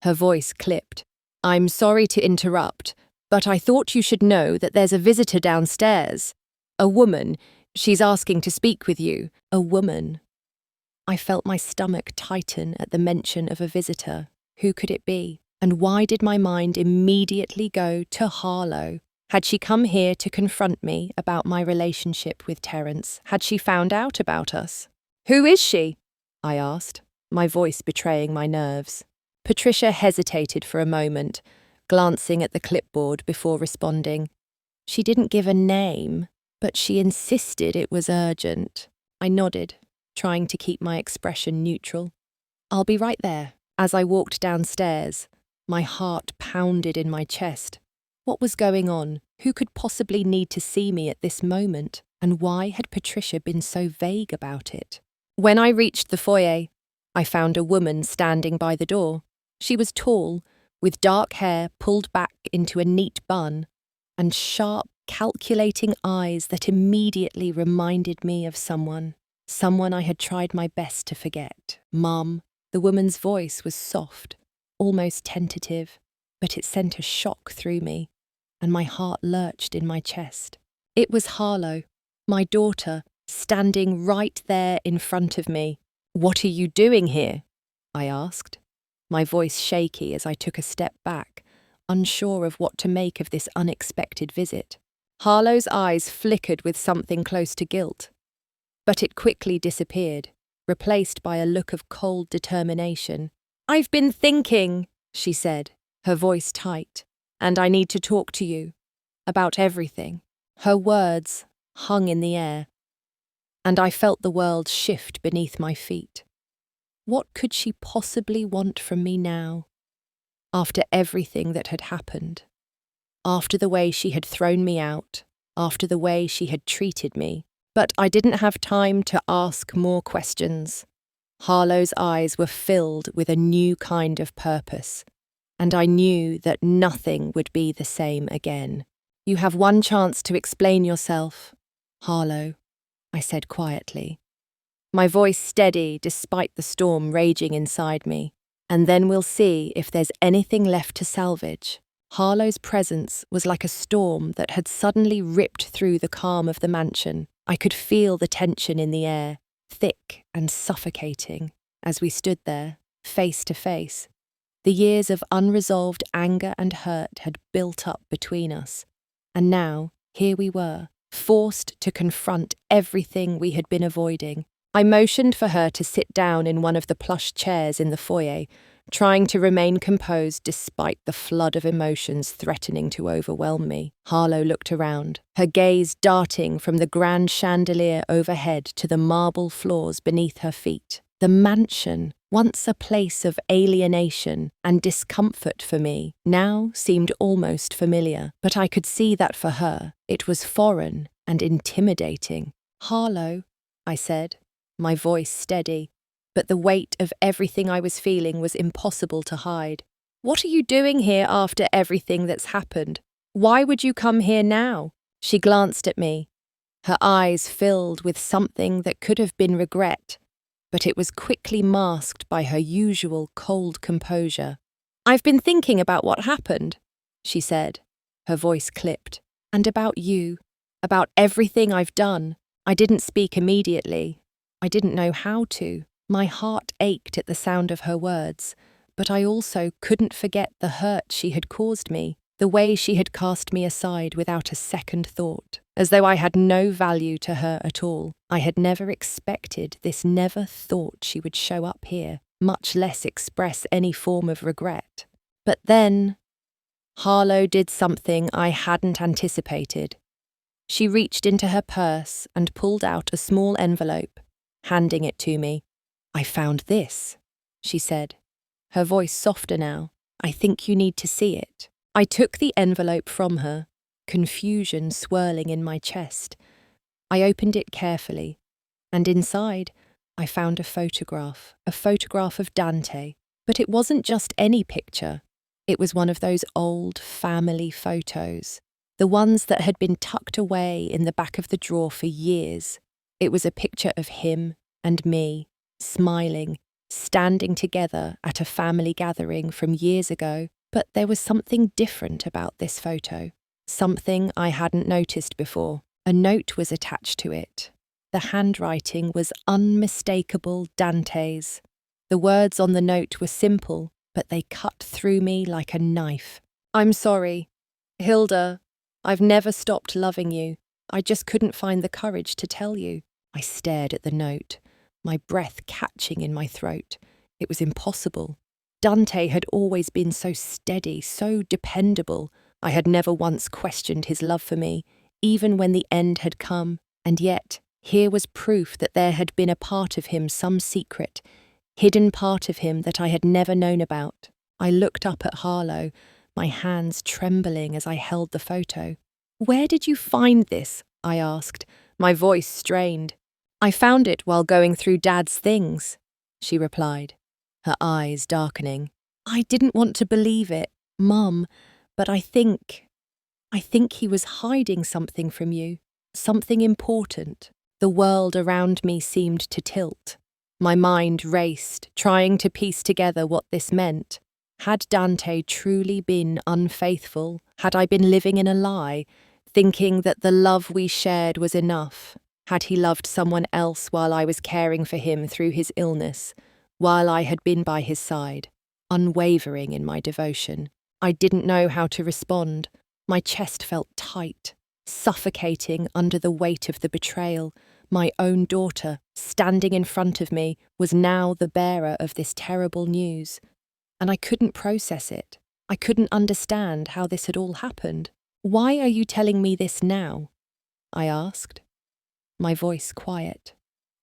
Her voice clipped. "I'm sorry to interrupt, but I thought you should know that there's a visitor downstairs. A woman. She's asking to speak with you." A woman. I felt my stomach tighten at the mention of a visitor. Who could it be? And why did my mind immediately go to Harlo? Had she come here to confront me about my relationship with Terrence? Had she found out about us? "Who is she?" I asked, my voice betraying my nerves. Patricia hesitated for a moment, glancing at the clipboard before responding. She didn't give a name, but she insisted it was urgent. I nodded, trying to keep my expression neutral. "I'll be right there." As I walked downstairs, my heart pounded in my chest. What was going on? Who could possibly need to see me at this moment? And why had Patricia been so vague about it? When I reached the foyer, I found a woman standing by the door. She was tall, with dark hair pulled back into a neat bun, and sharp, calculating eyes that immediately reminded me of someone I had tried my best to forget. Mum. The woman's voice was soft, almost tentative, but it sent a shock through me, and my heart lurched in my chest. It was Harlo, my daughter, standing right there in front of me. "What are you doing here?" I asked, my voice shaky as I took a step back, unsure of what to make of this unexpected visit. Harlo's eyes flickered with something close to guilt, but it quickly disappeared, replaced by a look of cold determination. "I've been thinking," she said, her voice tight, "and I need to talk to you about everything." Her words hung in the air, and I felt the world shift beneath my feet. What could she possibly want from me now? After everything that had happened, after the way she had thrown me out, after the way she had treated me. But I didn't have time to ask more questions. Harlo's eyes were filled with a new kind of purpose, and I knew that nothing would be the same again. "You have one chance to explain yourself, Harlo," I said quietly, my voice steady despite the storm raging inside me. "And then we'll see if there's anything left to salvage." Harlo's presence was like a storm that had suddenly ripped through the calm of the mansion. I could feel the tension in the air, thick and suffocating, as we stood there, face to face. The years of unresolved anger and hurt had built up between us, and now, here we were, forced to confront everything we had been avoiding. I motioned for her to sit down in one of the plush chairs in the foyer, trying to remain composed despite the flood of emotions threatening to overwhelm me. Harlo looked around, her gaze darting from the grand chandelier overhead to the marble floors beneath her feet. The mansion, once a place of alienation and discomfort for me, now seemed almost familiar, but I could see that for her, it was foreign and intimidating. "Harlo," I said, my voice steady, but the weight of everything I was feeling was impossible to hide. "What are you doing here after everything that's happened? Why would you come here now?" She glanced at me, her eyes filled with something that could have been regret, but it was quickly masked by her usual cold composure. "I've been thinking about what happened," she said, her voice clipped, "and about you, about everything I've done." I didn't speak immediately. I didn't know how to. My heart ached at the sound of her words, but I also couldn't forget the hurt she had caused me, the way she had cast me aside without a second thought, as though I had no value to her at all. I had never expected this, never thought she would show up here, much less express any form of regret. But then, Harlo did something I hadn't anticipated. She reached into her purse and pulled out a small envelope, handing it to me. "I found this," she said, her voice softer now. "I think you need to see it." I took the envelope from her, confusion swirling in my chest. I opened it carefully, and inside I found a photograph of Dante. But it wasn't just any picture. It was one of those old family photos, the ones that had been tucked away in the back of the drawer for years. It was a picture of him and me, smiling, standing together at a family gathering from years ago. But there was something different about this photo, something I hadn't noticed before. A note was attached to it. The handwriting was unmistakable Dante's. The words on the note were simple, but they cut through me like a knife. "I'm sorry. Hilda, I've never stopped loving you. I just couldn't find the courage to tell you." I stared at the note, my breath catching in my throat. It was impossible. Dante had always been so steady, so dependable. I had never once questioned his love for me, even when the end had come. And yet, here was proof that there had been a part of him, some secret, hidden part of him that I had never known about. I looked up at Harlo, my hands trembling as I held the photo. "Where did you find this?" I asked, my voice strained. "I found it while going through Dad's things," she replied, her eyes darkening. "I didn't want to believe it, Mum, but I think he was hiding something from you, something important." The world around me seemed to tilt. My mind raced, trying to piece together what this meant. Had Dante truly been unfaithful? Had I been living in a lie, thinking that the love we shared was enough? Had he loved someone else while I was caring for him through his illness, while I had been by his side, unwavering in my devotion? I didn't know how to respond. My chest felt tight, suffocating under the weight of the betrayal. My own daughter, standing in front of me, was now the bearer of this terrible news. And I couldn't process it. I couldn't understand how this had all happened. "Why are you telling me this now?" I asked, my voice quiet,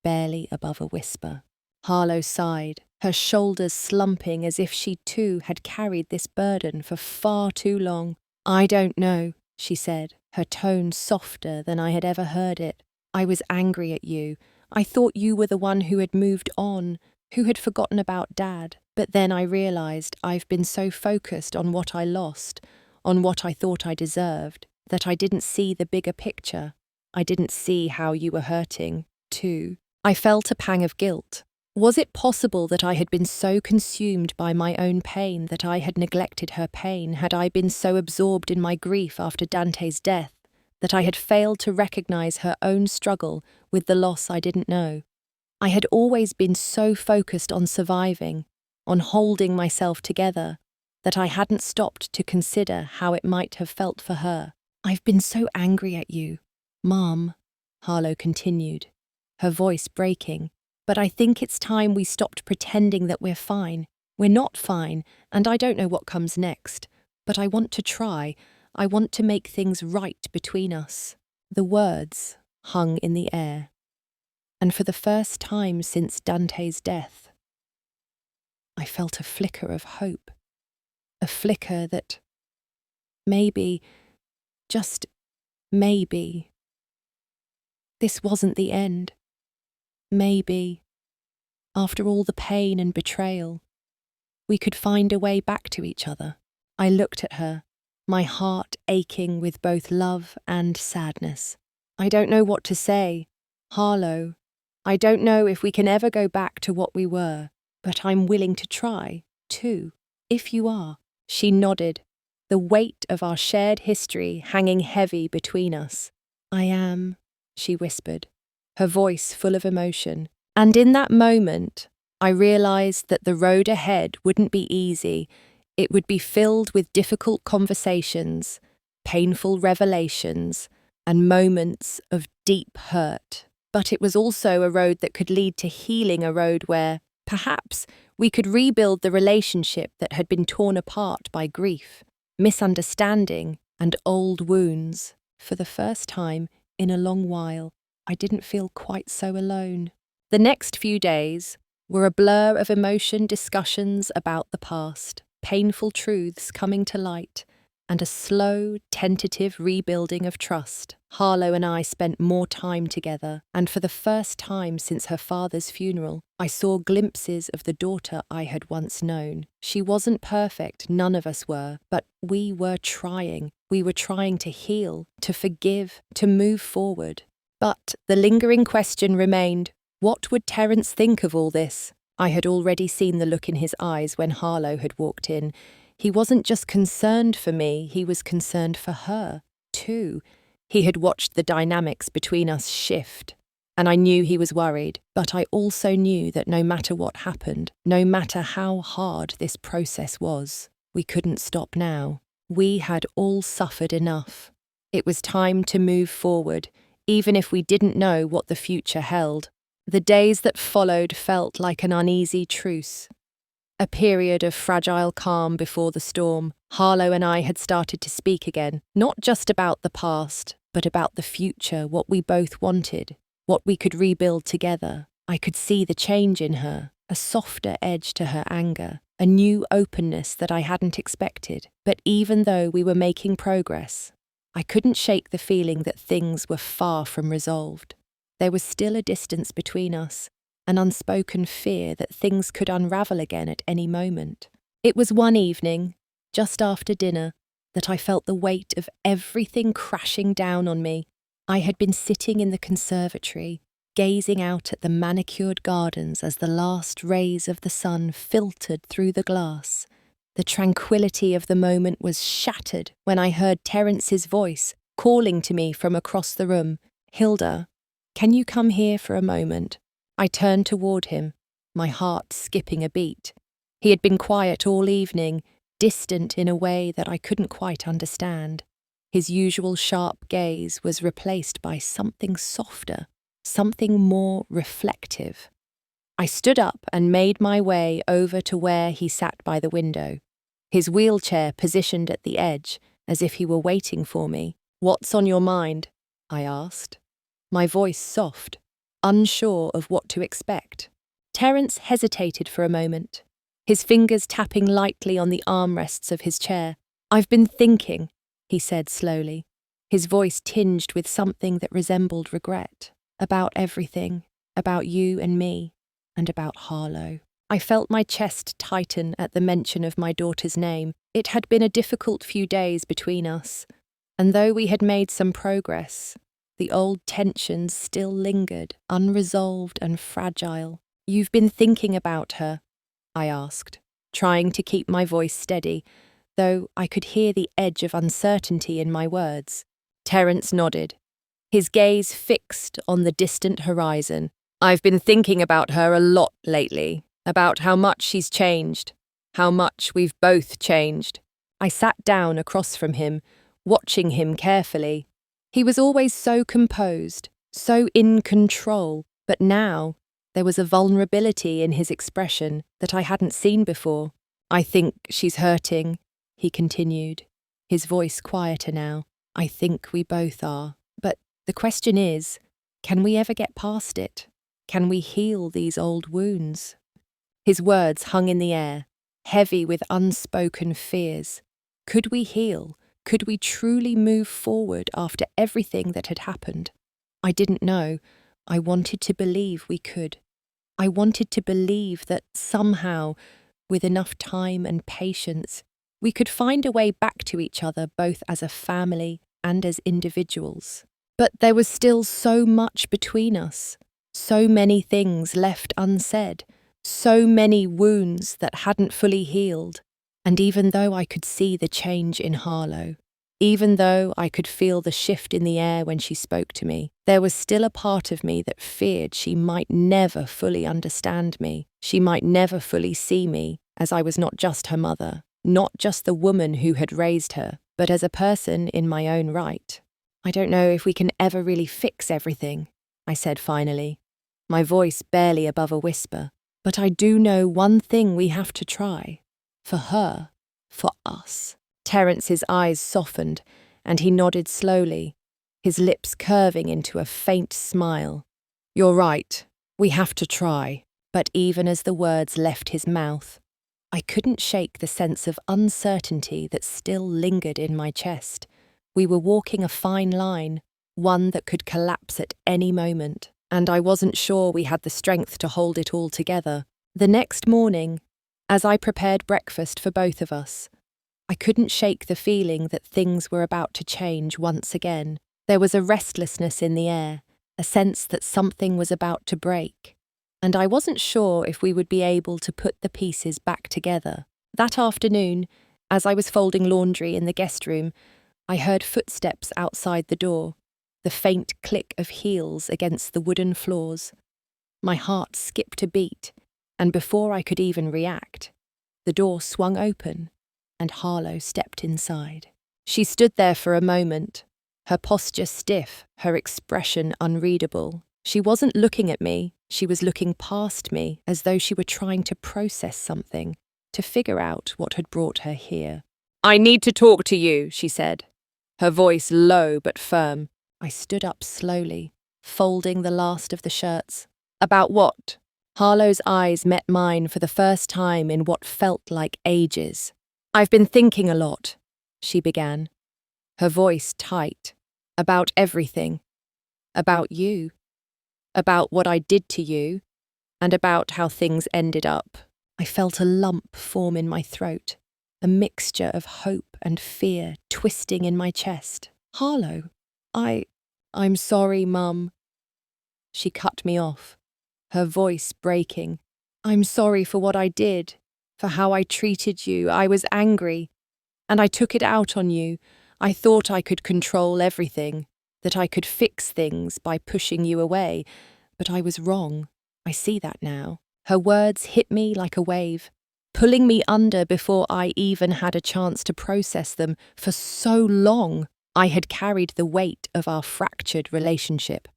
barely above a whisper. Harlo sighed, her shoulders slumping as if she too had carried this burden for far too long. "I don't know," she said, her tone softer than I had ever heard it. "I was angry at you. I thought you were the one who had moved on, who had forgotten about Dad. But then I realised I've been so focused on what I lost, on what I thought I deserved, that I didn't see the bigger picture. I didn't see how you were hurting, too." I felt a pang of guilt. Was it possible that I had been so consumed by my own pain that I had neglected her pain? Had I been so absorbed in my grief after Dante's death that I had failed to recognise her own struggle with the loss I didn't know? I had always been so focused on surviving, on holding myself together, that I hadn't stopped to consider how it might have felt for her. "I've been so angry at you, Mom," Harlo continued, her voice breaking. "But I think it's time we stopped pretending that we're fine. We're not fine, and I don't know what comes next. But I want to try. I want to make things right between us." The words hung in the air. And for the first time since Dante's death, I felt a flicker of hope. A flicker that maybe, just maybe, this wasn't the end. Maybe, after all the pain and betrayal, we could find a way back to each other. I looked at her, my heart aching with both love and sadness. "I don't know what to say, Harlo. I don't know if we can ever go back to what we were, but I'm willing to try, too, if you are." She nodded, the weight of our shared history hanging heavy between us. "I am," she whispered, her voice full of emotion. And in that moment, I realised that the road ahead wouldn't be easy. It would be filled with difficult conversations, painful revelations, and moments of deep hurt. But it was also a road that could lead to healing, a road where, perhaps, we could rebuild the relationship that had been torn apart by grief, misunderstanding, and old wounds. For the first time in a long while, I didn't feel quite so alone. The next few days were a blur of emotion, discussions about the past, painful truths coming to light, and a slow, tentative rebuilding of trust. Harlo and I spent more time together, and for the first time since her father's funeral, I saw glimpses of the daughter I had once known. She wasn't perfect, none of us were, but we were trying. We were trying to heal, to forgive, to move forward. But the lingering question remained, what would Terrence think of all this? I had already seen the look in his eyes when Harlo had walked in. He wasn't just concerned for me, he was concerned for her, too. He had watched the dynamics between us shift, and I knew he was worried, but I also knew that no matter what happened, no matter how hard this process was, we couldn't stop now. We had all suffered enough. It was time to move forward, even if we didn't know what the future held. The days that followed felt like an uneasy truce. A period of fragile calm before the storm. Harlo and I had started to speak again, not just about the past, but about the future, what we both wanted, what we could rebuild together. I could see the change in her. a softer edge to her anger, a new openness that I hadn't expected. But even though we were making progress, I couldn't shake the feeling that things were far from resolved. There was still a distance between us, an unspoken fear that things could unravel again at any moment. It was one evening, just after dinner, that I felt the weight of everything crashing down on me. I had been sitting in the conservatory, gazing out at the manicured gardens as the last rays of the sun filtered through the glass. The tranquility of the moment was shattered when I heard Terrence's voice calling to me from across the room. "Hilda, can you come here for a moment?" I turned toward him, my heart skipping a beat. He had been quiet all evening, distant in a way that I couldn't quite understand. His usual sharp gaze was replaced by something softer, something more reflective. I stood up and made my way over to where he sat by the window, his wheelchair positioned at the edge, as if he were waiting for me. "What's on your mind?" I asked, my voice soft, unsure of what to expect. Terrence hesitated for a moment, his fingers tapping lightly on the armrests of his chair. "I've been thinking," he said slowly, his voice tinged with something that resembled regret, "about everything, about you and me, and about Harlo." I felt my chest tighten at the mention of my daughter's name. It had been a difficult few days between us, and though we had made some progress, the old tensions still lingered, unresolved and fragile. "You've been thinking about her?" I asked, trying to keep my voice steady, though I could hear the edge of uncertainty in my words. Terrence nodded, his gaze fixed on the distant horizon. "I've been thinking about her a lot lately, about how much she's changed, how much we've both changed." I sat down across from him, watching him carefully. He was always so composed, so in control, but now there was a vulnerability in his expression that I hadn't seen before. "I think she's hurting," he continued, his voice quieter now. "I think we both are. But the question is, can we ever get past it? Can we heal these old wounds?" His words hung in the air, heavy with unspoken fears. Could we heal? Could we truly move forward after everything that had happened? I didn't know. I wanted to believe we could. I wanted to believe that somehow, with enough time and patience, we could find a way back to each other both as a family and as individuals. But there was still so much between us, so many things left unsaid, so many wounds that hadn't fully healed. And even though I could see the change in Harlo, even though I could feel the shift in the air when she spoke to me, there was still a part of me that feared she might never fully understand me. She might never fully see me as I was not just her mother, not just the woman who had raised her, but as a person in my own right. "I don't know if we can ever really fix everything," I said finally, my voice barely above a whisper. "But I do know one thing we have to try. For her, for us." Terrence's eyes softened, and he nodded slowly, his lips curving into a faint smile. "You're right, we have to try." But even as the words left his mouth, I couldn't shake the sense of uncertainty that still lingered in my chest. We were walking a fine line, one that could collapse at any moment, and I wasn't sure we had the strength to hold it all together. The next morning, as I prepared breakfast for both of us, I couldn't shake the feeling that things were about to change once again. There was a restlessness in the air, a sense that something was about to break, and I wasn't sure if we would be able to put the pieces back together. That afternoon, as I was folding laundry in the guest room, I heard footsteps outside the door, the faint click of heels against the wooden floors. My heart skipped a beat, and before I could even react, the door swung open, and Harlo stepped inside. She stood there for a moment, her posture stiff, her expression unreadable. She wasn't looking at me, she was looking past me, as though she were trying to process something, to figure out what had brought her here. "I need to talk to you," she said, her voice low but firm. I stood up slowly, folding the last of the shirts. "About what?" Harlo's eyes met mine for the first time in what felt like ages. "I've been thinking a lot," she began, her voice tight, "about everything. About you. About what I did to you, and about how things ended up." I felt a lump form in my throat, a mixture of hope and fear twisting in my chest. "Harlo, I'm sorry, Mum." She cut me off, her voice breaking. "I'm sorry for what I did, for how I treated you. I was angry, and I took it out on you. I thought I could control everything, that I could fix things by pushing you away, but I was wrong. I see that now." Her words hit me like a wave, pulling me under before I even had a chance to process them. For so long, I had carried the weight of our fractured relationship,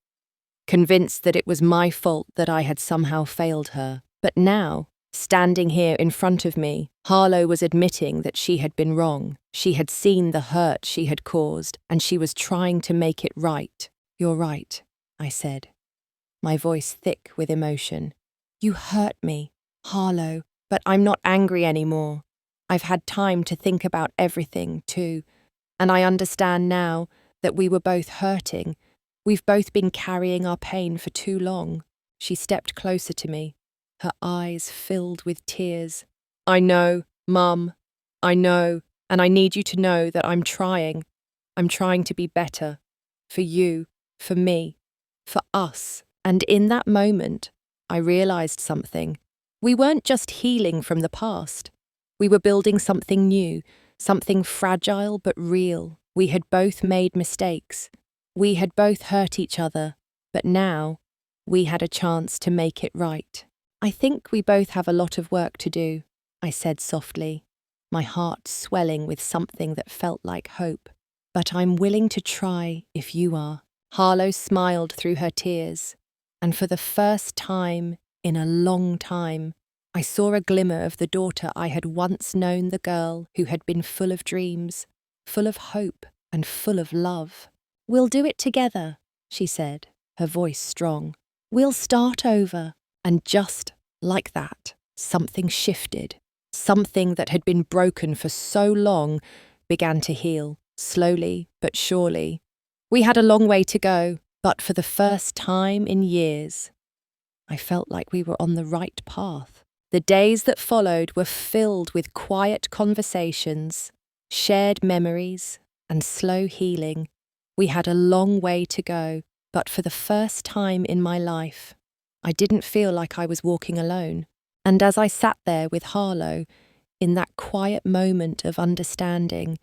convinced that it was my fault that I had somehow failed her. But now, standing here in front of me, Harlo was admitting that she had been wrong. She had seen the hurt she had caused, and she was trying to make it right. "You're right," I said, my voice thick with emotion. "You hurt me, Harlo, but I'm not angry anymore. I've had time to think about everything, too, and I understand now that we were both hurting. We've both been carrying our pain for too long." She stepped closer to me, her eyes filled with tears. "I know, Mum. I know, and I need you to know that I'm trying. I'm trying to be better. For you, for me, for us." And in that moment, I realized something. We weren't just healing from the past. We were building something new, something fragile but real. We had both made mistakes. We had both hurt each other, but now we had a chance to make it right. "I think we both have a lot of work to do," I said softly, my heart swelling with something that felt like hope. "But I'm willing to try if you are." Harlo smiled through her tears, and for the first time in a long time, I saw a glimmer of the daughter I had once known, the girl who had been full of dreams, full of hope, and full of love. "We'll do it together," she said, her voice strong. "We'll start over." And just like that, something shifted. Something that had been broken for so long began to heal, slowly but surely. We had a long way to go, but for the first time in years, I felt like we were on the right path. The days that followed were filled with quiet conversations, shared memories, and slow healing. We had a long way to go, but for the first time in my life, I didn't feel like I was walking alone. And as I sat there with Harlo, in that quiet moment of understanding,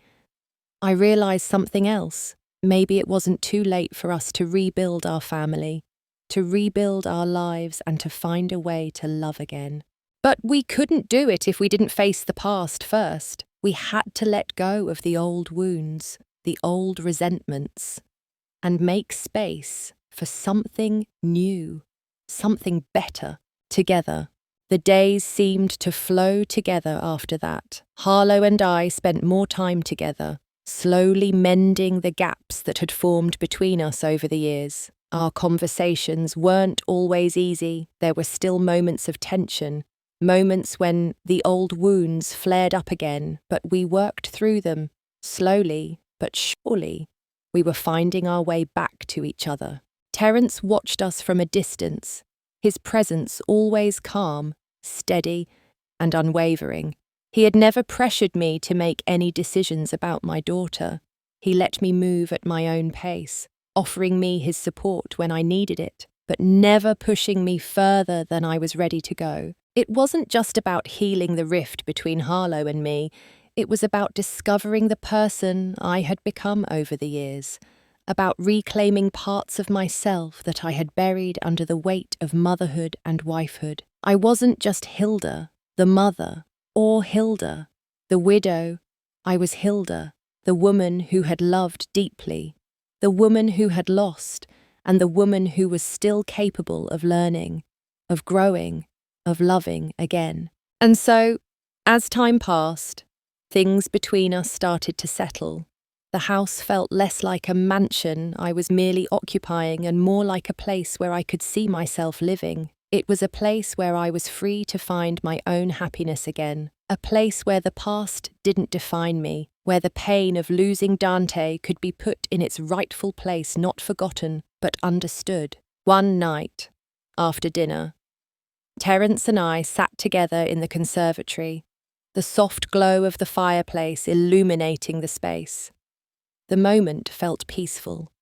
I realized something else. Maybe it wasn't too late for us to rebuild our family, to rebuild our lives, and to find a way to love again. But we couldn't do it if we didn't face the past first. We had to let go of the old wounds, the old resentments, and make space for something new, something better, together. The days seemed to flow together after that. Harlo and I spent more time together, slowly mending the gaps that had formed between us over the years. Our conversations weren't always easy. There were still moments of tension, moments when the old wounds flared up again, but we worked through them, slowly but surely. We were finding our way back to each other. Terrence watched us from a distance, his presence always calm, steady, and unwavering. He had never pressured me to make any decisions about my daughter. He let me move at my own pace, offering me his support when I needed it, but never pushing me further than I was ready to go. It wasn't just about healing the rift between Harlo and me. It was about discovering the person I had become over the years, about reclaiming parts of myself that I had buried under the weight of motherhood and wifehood. I wasn't just Hilda, the mother, or Hilda, the widow. I was Hilda, the woman who had loved deeply, the woman who had lost, and the woman who was still capable of learning, of growing, of loving again. And so, as time passed, things between us started to settle. The house felt less like a mansion I was merely occupying and more like a place where I could see myself living. It was a place where I was free to find my own happiness again, a place where the past didn't define me, where the pain of losing Dante could be put in its rightful place, not forgotten, but understood. One night, after dinner, Terrence and I sat together in the conservatory, the soft glow of the fireplace illuminating the space. The moment felt peaceful,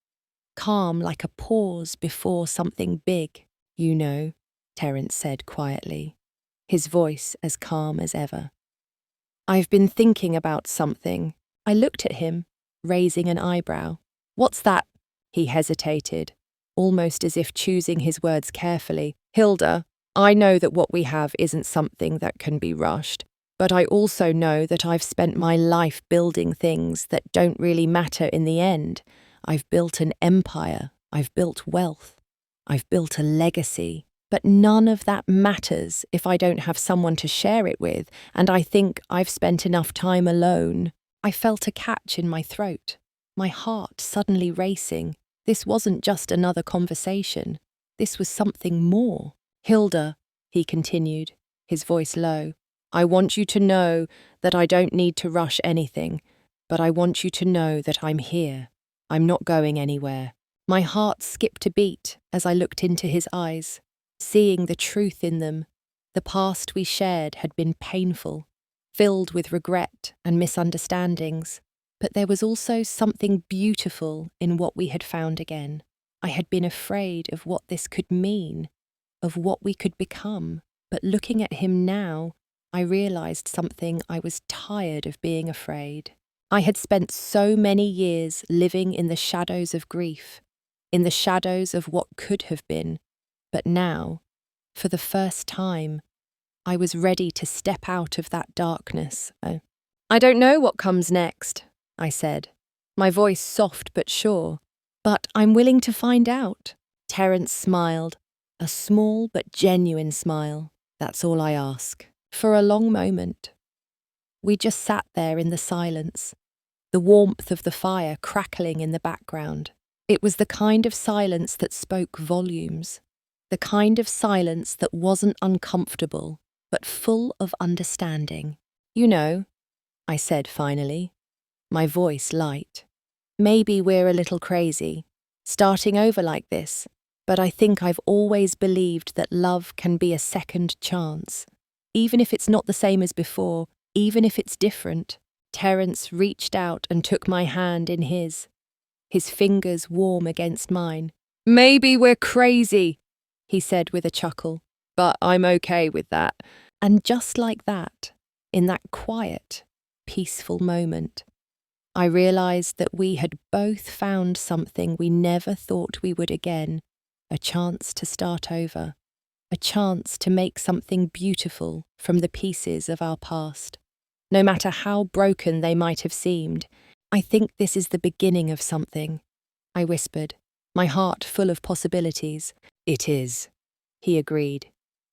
calm like a pause before something big. "You know," Terrence said quietly, his voice as calm as ever. "I've been thinking about something." I looked at him, raising an eyebrow. "What's that?" He hesitated, almost as if choosing his words carefully. "Hilda, I know that what we have isn't something that can be rushed, but I also know that I've spent my life building things that don't really matter in the end. I've built an empire, I've built wealth, I've built a legacy, but none of that matters if I don't have someone to share it with, and I think I've spent enough time alone." I felt a catch in my throat, my heart suddenly racing. This wasn't just another conversation. This was something more. "Hilda," he continued, his voice low, "I want you to know that I don't need to rush anything, but I want you to know that I'm here. I'm not going anywhere." My heart skipped a beat as I looked into his eyes, seeing the truth in them. The past we shared had been painful, filled with regret and misunderstandings, but there was also something beautiful in what we had found again. I had been afraid of what this could mean, of what we could become, but looking at him now, I realized something I was tired of being afraid. I had spent so many years living in the shadows of grief, in the shadows of what could have been, but now, for the first time, I was ready to step out of that darkness. "I don't know what comes next," I said, my voice soft but sure, "but I'm willing to find out." Terrence smiled, a small but genuine smile. "That's all I ask." For a long moment, we just sat there in the silence, the warmth of the fire crackling in the background. It was the kind of silence that spoke volumes, the kind of silence that wasn't uncomfortable, but full of understanding. "You know," I said finally, my voice light, "maybe we're a little crazy, starting over like this, but I think I've always believed that love can be a second chance. Even if it's not the same as before, even if it's different." Terrence reached out and took my hand in his fingers warm against mine. "Maybe we're crazy," he said with a chuckle, "but I'm okay with that." And just like that, in that quiet, peaceful moment, I realized that we had both found something we never thought we would again, a chance to start over, a chance to make something beautiful from the pieces of our past. No matter how broken they might have seemed, "I think this is the beginning of something," I whispered, my heart full of possibilities. "It is," he agreed,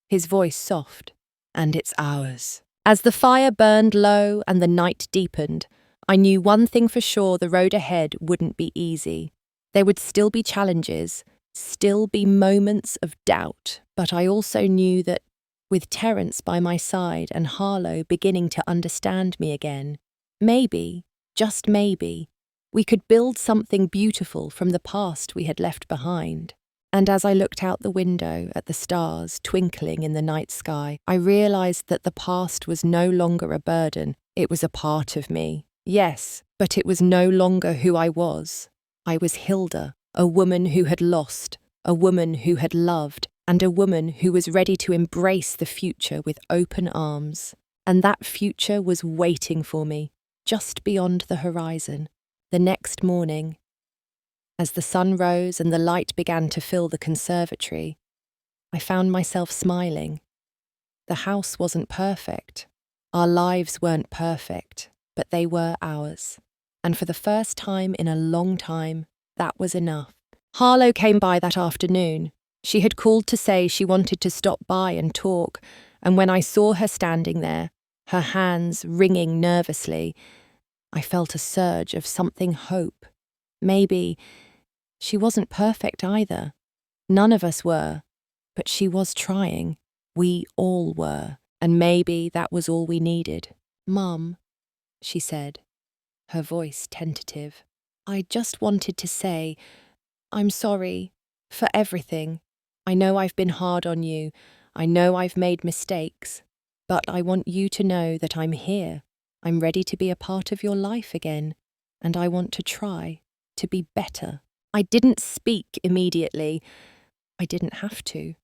his voice soft, "and it's ours." As the fire burned low and the night deepened, I knew one thing for sure: the road ahead wouldn't be easy. There would still be challenges, still be moments of doubt, but I also knew that, with Terrence by my side and Harlo beginning to understand me again, maybe, just maybe, we could build something beautiful from the past we had left behind. And as I looked out the window at the stars twinkling in the night sky, I realized that the past was no longer a burden. It was a part of me. Yes, but it was no longer who I was. I was Hilda, a woman who had lost, a woman who had loved, and a woman who was ready to embrace the future with open arms. And that future was waiting for me, just beyond the horizon. The next morning, as the sun rose and the light began to fill the conservatory, I found myself smiling. The house wasn't perfect. Our lives weren't perfect, but they were ours. And for the first time in a long time, that was enough. Harlo came by that afternoon. She had called to say she wanted to stop by and talk, and when I saw her standing there, her hands wringing nervously, I felt a surge of something hope. Maybe she wasn't perfect either. None of us were. But she was trying. We all were. And maybe that was all we needed. "Mum," she said, her voice tentative. "I just wanted to say, I'm sorry for everything. I know I've been hard on you. I know I've made mistakes. But I want you to know that I'm here. I'm ready to be a part of your life again. And I want to try to be better." I didn't speak immediately. I didn't have to.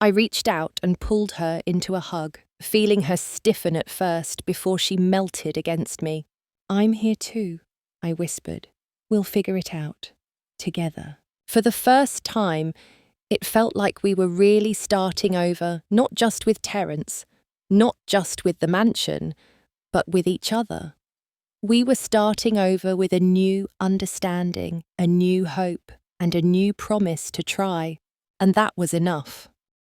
I reached out and pulled her into a hug, feeling her stiffen at first before she melted against me. "I'm here too," I whispered. "We'll figure it out. Together." For the first time, it felt like we were really starting over, not just with Terrence, not just with the mansion, but with each other. We were starting over with a new understanding, a new hope, and a new promise to try. And that was enough.